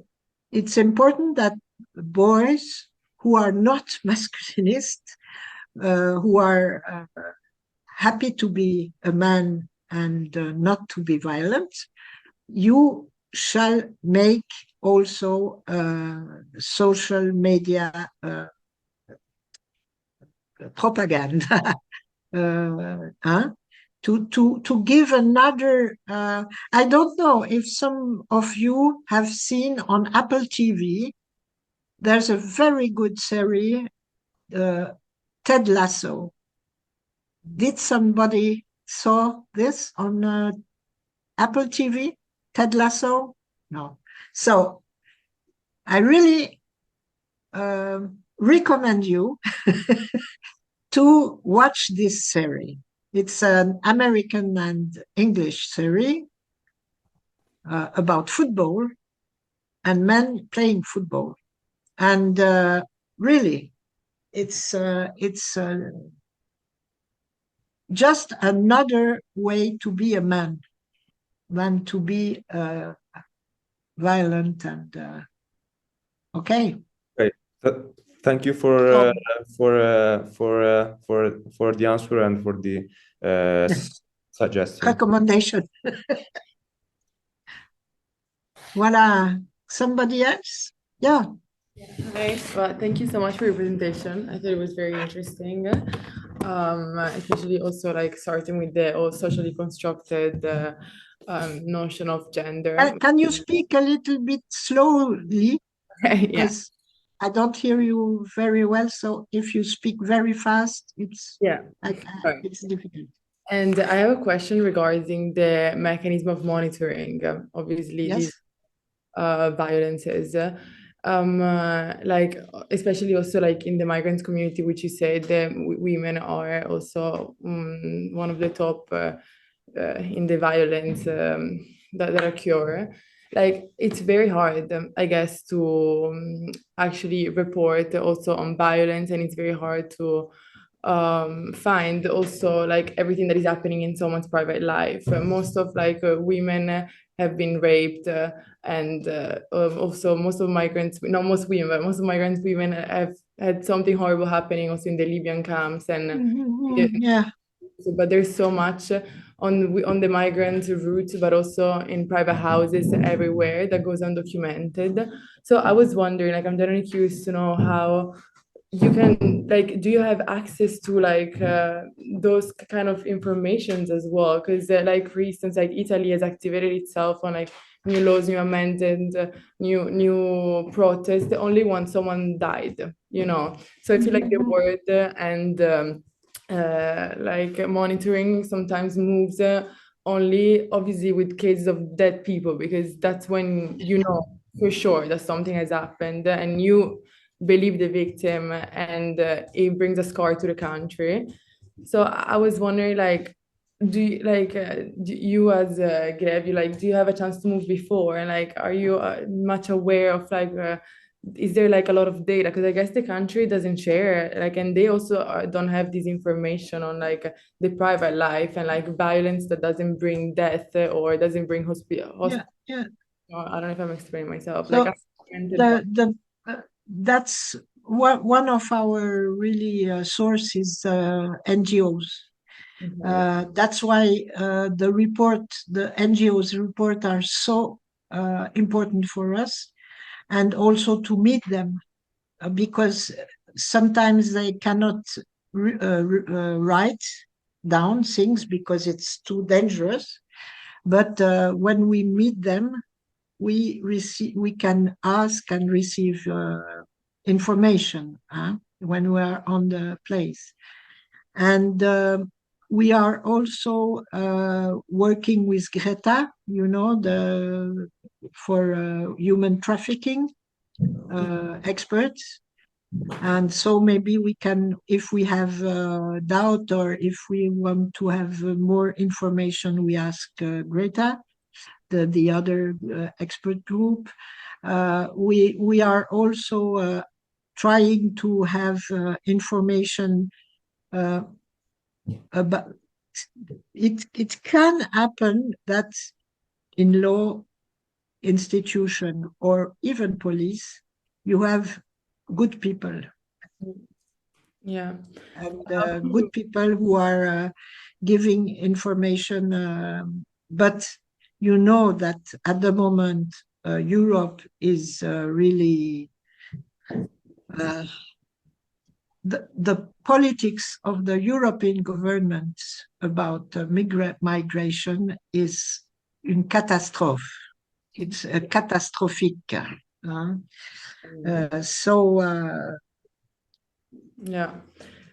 [SPEAKER 1] it's important that boys who are not masculinist, who are happy to be a man and not to be violent, you shall make also social media propaganda. To give another, I don't know if some of you have seen on Apple TV, there's a very good series, Ted Lasso. Did somebody saw this on Apple TV? Ted Lasso? No. So I really recommend you to watch this series. It's an American and English series about football and men playing football. And really, it's just another way to be a man than to be violent and okay.
[SPEAKER 4] Okay. Thank you for the answer and for the suggestion.
[SPEAKER 1] Recommendation. Voilà. Somebody else? Yeah.
[SPEAKER 7] Hi, well, thank you so much for your presentation. I thought it was very interesting, especially also like starting with the all socially constructed notion of gender.
[SPEAKER 1] Can you speak a little bit slowly?
[SPEAKER 7] Yeah.
[SPEAKER 1] Because I don't hear you very well. So if you speak very fast, it's it's difficult.
[SPEAKER 7] And I have a question regarding the mechanism of monitoring, obviously
[SPEAKER 1] Yes.
[SPEAKER 7] these violences. Like especially also like in the migrant community, which you said women are also one of the top in the violence that occur. Like it's very hard, I guess, to actually report also on violence, and it's very hard to find also like everything that is happening in someone's private life. Most of like women have been raped, and also most of migrants, not most women, but most of migrant women have had something horrible happening also in the Libyan camps, and
[SPEAKER 1] Yeah.
[SPEAKER 7] but there's so much on the migrant route, but also in private houses everywhere that goes undocumented. So I was wondering, like, I'm generally curious to know how you can, like, do you have access to like those kind of informations as well? Because like for instance, like Italy has activated itself on like new laws, new amendments, new protests only once someone died, you know. So I feel like the word and like monitoring sometimes moves only obviously with cases of dead people, because that's when you know for sure that something has happened and you believe the victim, and it brings a scar to the country. So I was wondering, like, do you as GREVIO, like, do you have a chance to move before, and like, are you much aware of like is there like a lot of data? Because I guess the country doesn't share, like, and they also don't have this information on like the private life and like violence that doesn't bring death or doesn't bring hospital.
[SPEAKER 1] Yeah.
[SPEAKER 7] I don't know if I'm explaining myself.
[SPEAKER 1] So
[SPEAKER 7] like
[SPEAKER 1] that's one of our really sources, NGOs. That's why the NGOs report are so important for us, and also to meet them, because sometimes they cannot write down things because it's too dangerous. But when we meet them, we can ask and receive information when we are on the place. And we are also working with Greta, you know, for human trafficking experts. And so maybe we can, if we have doubt or if we want to have more information, we ask Greta, the other expert group. We are also trying to have information about it. It can happen that in law institution or even police, you have good people.
[SPEAKER 7] Yeah.
[SPEAKER 1] And good people who are giving information, but you know that at the moment Europe is really the politics of the European governments about migration is une catastrophe. It's a catastrophic.
[SPEAKER 7] Yeah,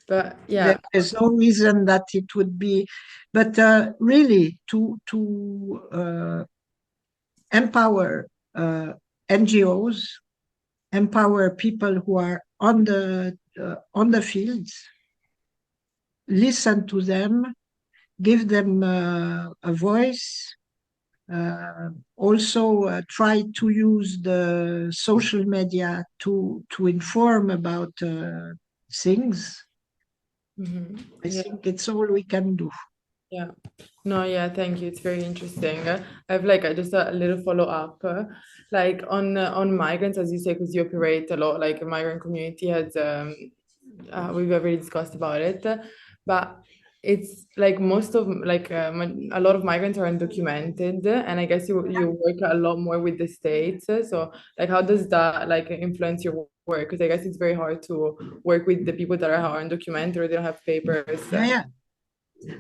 [SPEAKER 7] but yeah,
[SPEAKER 1] there's no reason that it would be, but really to empower NGOs, empower people who are on the fields, listen to them, give them a voice. Also try to use the social media to inform about things. I think it's all we can do.
[SPEAKER 7] Yeah. No, yeah, thank you. It's very interesting. I have like just a little follow-up, like on migrants, as you say, because you operate a lot, like a migrant community has, we've already discussed about it, but it's like most of like a lot of migrants are undocumented, and I guess you work a lot more with the states. So like, how does that like influence your work? Because I guess it's very hard to work with the people that are undocumented or they don't have papers.
[SPEAKER 1] Yeah.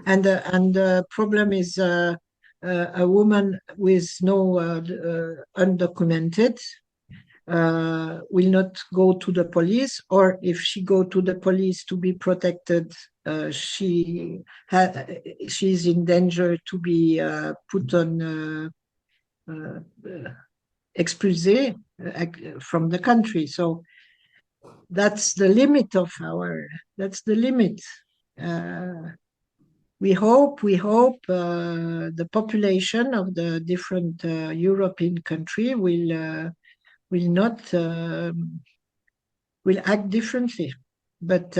[SPEAKER 1] And the problem is a woman with no undocumented will not go to the police, or if she go to the police to be protected, she's in danger to be put on expulsé from the country. So that's the limit of that's the limit. We hope the population of the different European country will not will act differently, but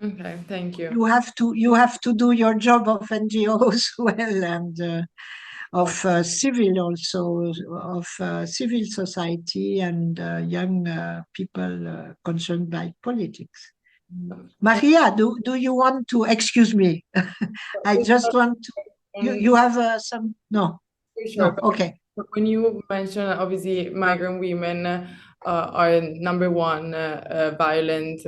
[SPEAKER 7] okay, thank you.
[SPEAKER 1] You have to do your job of NGOs well, and of civil also, of civil society and young people concerned by politics. Maria, do you want to, excuse me? I just want to, you have some, no,
[SPEAKER 7] Sure.
[SPEAKER 1] no, okay.
[SPEAKER 7] When you mention, obviously, migrant women are number one violent,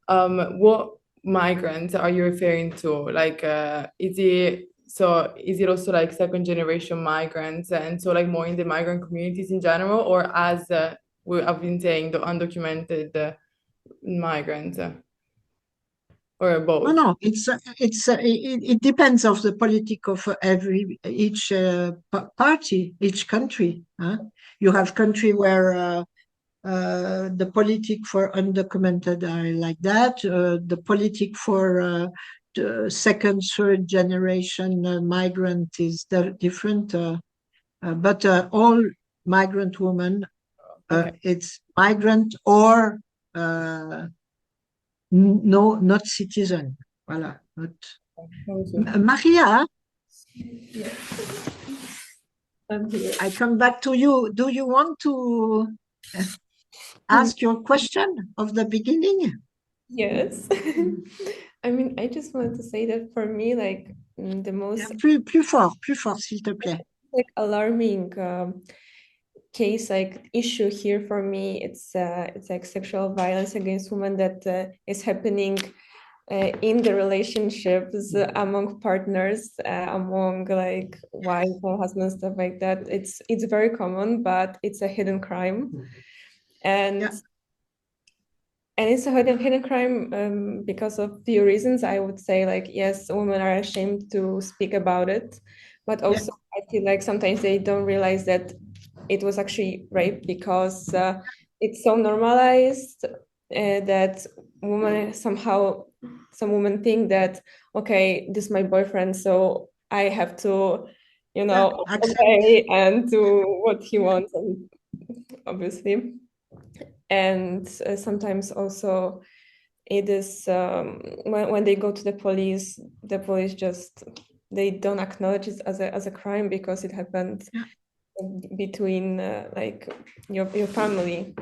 [SPEAKER 7] what migrants are you referring to? Like, is it also like second generation migrants, and so like more in the migrant communities in general, or as I've been saying, the undocumented migrants, or both?
[SPEAKER 1] No, it depends of the politic of each party, each country. You have country where the politic for undocumented are like that. The politic for second, third generation migrant is different. But all migrant women, it's migrant or no, not citizen. Voilà. Maria, I come back to you. Do you want to ask your question of the beginning?
[SPEAKER 2] Yes. I mean, I just wanted to say that for me, like the most
[SPEAKER 1] plus fort, s'il te plaît.
[SPEAKER 2] Like alarming case, like issue here for me, it's like sexual violence against women that is happening in the relationships among partners, among like wife or husband, stuff like that. It's very common, but it's a hidden crime, and it's a hidden crime because of few reasons. I would say, like, yes, women are ashamed to speak about it, but also I feel like sometimes they don't realize that it was actually rape, because it's so normalized that some women think that, okay, this is my boyfriend, so I have to, obey and do what he wants, and obviously. And sometimes also it is when they go to the police just, they don't acknowledge it as a crime because it happened between like your family.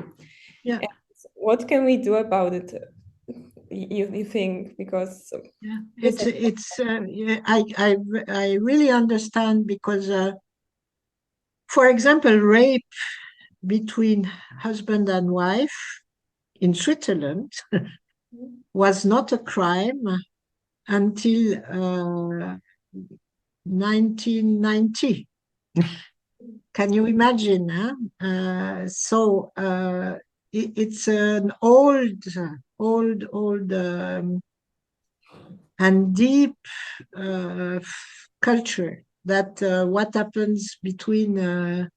[SPEAKER 2] And what can we do about it? you think? Because
[SPEAKER 1] Yeah, I really understand because, for example, rape between husband and wife in Switzerland was not a crime until 1990. Can you imagine? Huh? It's an old and deep culture that what happens between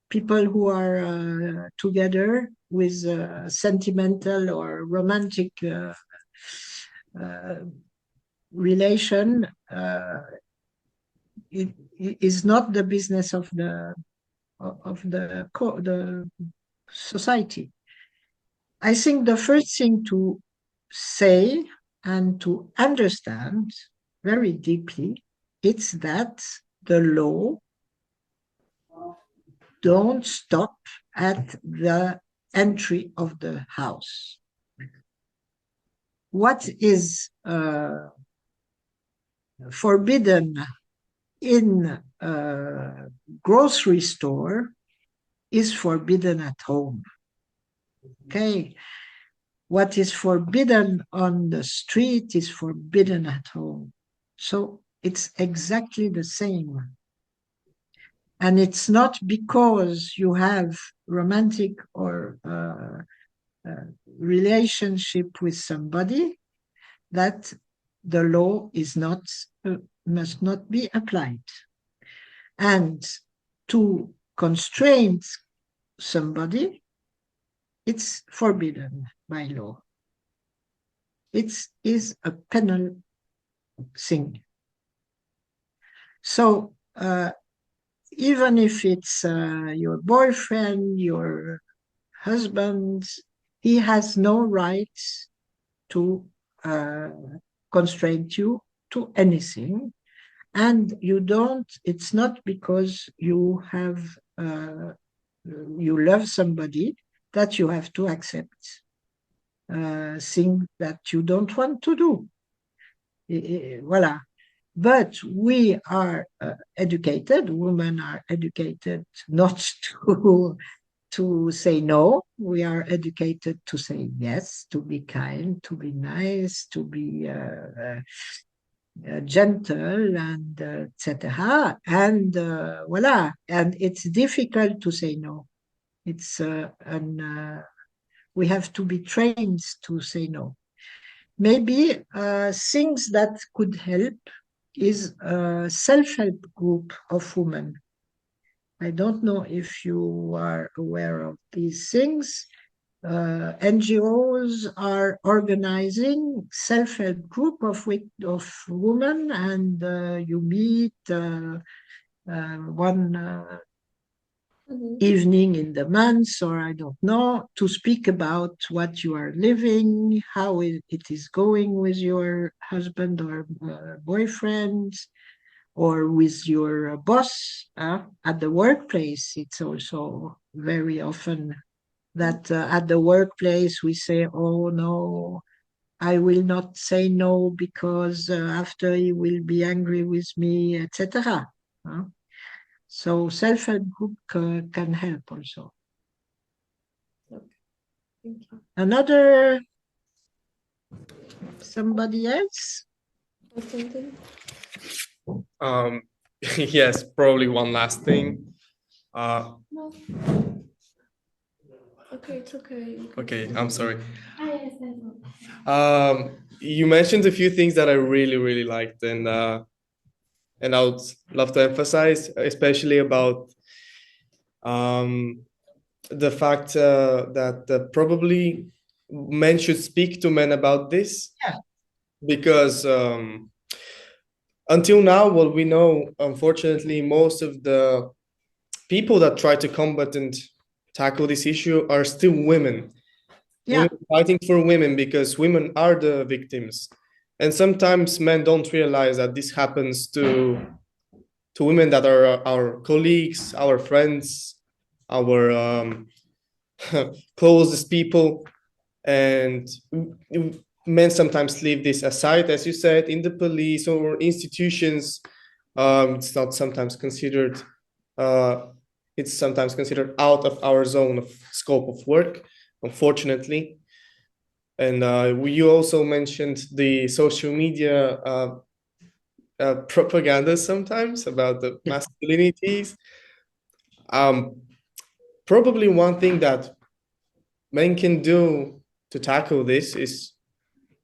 [SPEAKER 1] people who are together with sentimental or romantic relation it is not the business of the society. I think the first thing to say and to understand very deeply it's that the law don't stop at the entry of the house. What is forbidden in a grocery store is forbidden at home. Okay? What is forbidden on the street is forbidden at home. So it's exactly the same. And it's not because you have romantic or relationship with somebody that the law is not must not be applied. And to constrain somebody, it's forbidden by law. It is a penal thing. So even if it's your boyfriend, your husband, he has no right to constrain you to anything. And you don't, it's not because you have, you love somebody that you have to accept things that you don't want to do. Voila. But we are educated, women are educated not to say no. We are educated to say yes, to be kind, to be nice, to be gentle, and etc. And voila. And it's difficult to say no. It's we have to be trained to say no. Maybe things that could help is a self-help group of women. I don't know if you are aware of these things. NGOs are organizing self-help group of women, and you meet one evening in the month, or I don't know, to speak about what you are living, how it is going with your husband or boyfriend, or with your boss at the workplace. It's also very often that at the workplace we say, oh no, I will not say no because after he will be angry with me, etc. So self-help group can help also.
[SPEAKER 2] Okay. Thank you.
[SPEAKER 1] Another, somebody else?
[SPEAKER 6] Yes, probably one last thing.
[SPEAKER 2] No. Okay, it's okay.
[SPEAKER 6] Okay, I'm sorry. You mentioned a few things that I really, really liked, and I would love to emphasize, especially about the fact that probably men should speak to men about this.
[SPEAKER 1] Yeah.
[SPEAKER 6] Because until now, what we know, unfortunately, most of the people that try to combat and tackle this issue are still women.
[SPEAKER 1] Yeah.
[SPEAKER 6] Women fighting for women, because women are the victims. And sometimes men don't realize that this happens to women that are our colleagues, our friends, our closest people. And men sometimes leave this aside, as you said, in the police or institutions. It's not sometimes considered. It's sometimes considered out of our zone of scope of work, unfortunately. And you also mentioned the social media propaganda sometimes about the masculinities. Probably one thing that men can do to tackle this is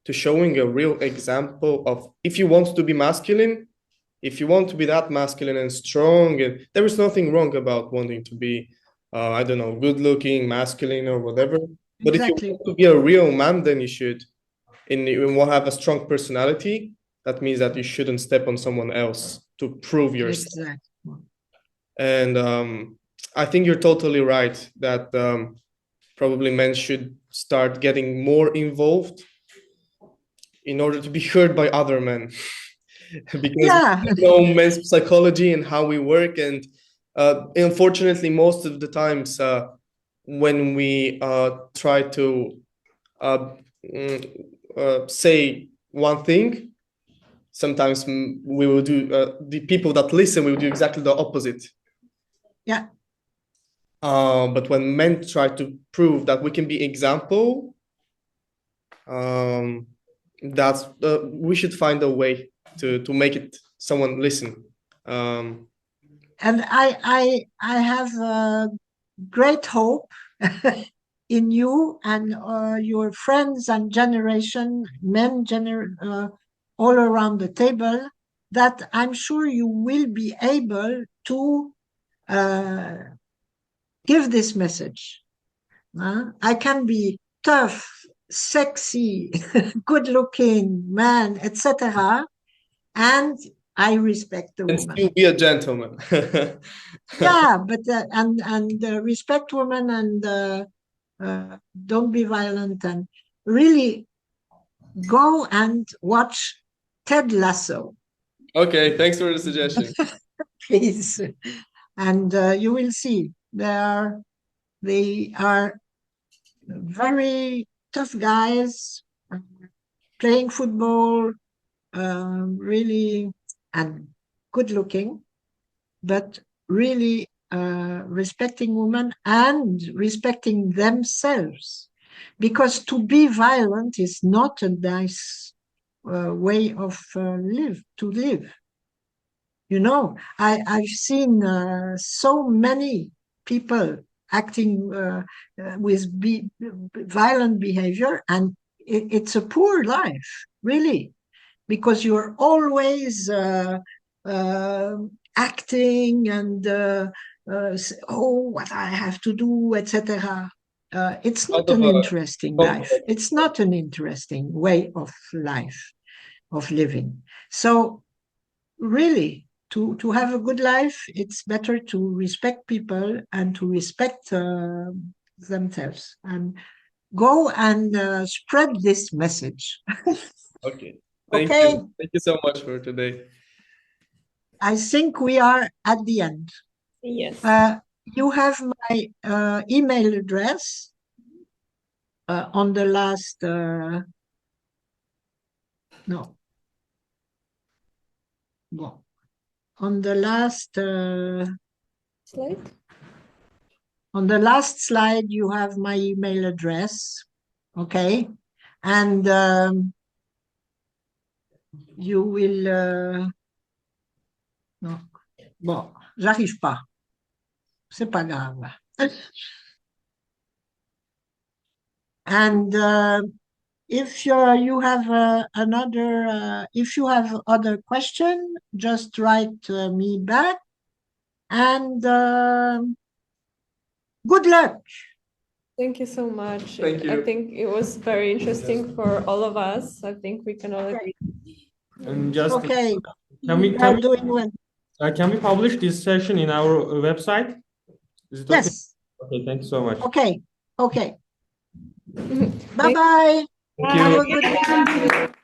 [SPEAKER 6] to showing a real example of, if you want to be masculine, if you want to be that masculine and strong, and there is nothing wrong about wanting to be, I don't know, good looking, masculine or whatever. But
[SPEAKER 1] Exactly.
[SPEAKER 6] if you want to be a real man, then you should, and you want to have a strong personality. That means that you shouldn't step on someone else to prove yourself.
[SPEAKER 1] Exactly.
[SPEAKER 6] And I think you're totally right that probably men should start getting more involved in order to be heard by other men. Because we know men's psychology and how we work, and unfortunately most of the times when we try to say one thing, sometimes we will do the people that listen will do exactly the opposite.
[SPEAKER 1] Yeah.
[SPEAKER 6] But when men try to prove that we can be example, that's we should find a way to make it someone listen.
[SPEAKER 1] And I have great hope in you and your friends and generation, men all around the table, that I'm sure you will be able to give this message. I can be tough, sexy, good-looking man, etc., and I respect the
[SPEAKER 6] And
[SPEAKER 1] woman.
[SPEAKER 6] still be a gentleman.
[SPEAKER 1] Yeah, but and respect women and don't be violent, and really go and watch Ted Lasso,
[SPEAKER 6] Okay, thanks for the suggestion.
[SPEAKER 1] please, and you will see they are very tough guys playing football, really, and good looking, but really respecting women and respecting themselves, because to be violent is not a nice way of to live. You know, I've seen so many people acting with violent behavior, and it's a poor life, really, because you're always acting and what I have to do, etc. It's not an interesting life. It's not an interesting way of life, of living. So really, to have a good life, it's better to respect people and to respect themselves, and go and spread this message.
[SPEAKER 6] Okay. Thank
[SPEAKER 1] Okay.
[SPEAKER 6] you. Thank you so much for today.
[SPEAKER 1] I think we are at the end.
[SPEAKER 2] Yes.
[SPEAKER 1] You have my email address on the last, no. Well, on the last
[SPEAKER 2] Slide.
[SPEAKER 1] On the last slide, you have my email address, okay? And you will... non. Bon, j'arrive pas. C'est pas grave. And if you have if you have other question, just write me back. And good luck.
[SPEAKER 2] Thank you so much.
[SPEAKER 6] Thank you.
[SPEAKER 2] I think it was very interesting for all of us. I think we can all agree.
[SPEAKER 3] And just
[SPEAKER 1] Okay.
[SPEAKER 3] can we
[SPEAKER 1] doing well.
[SPEAKER 3] Can we publish this session in our website? Is it okay?
[SPEAKER 1] Yes.
[SPEAKER 3] Okay, thank you so much.
[SPEAKER 1] Okay. Okay. Bye-bye.
[SPEAKER 3] Thank you.
[SPEAKER 1] Have a good weekend.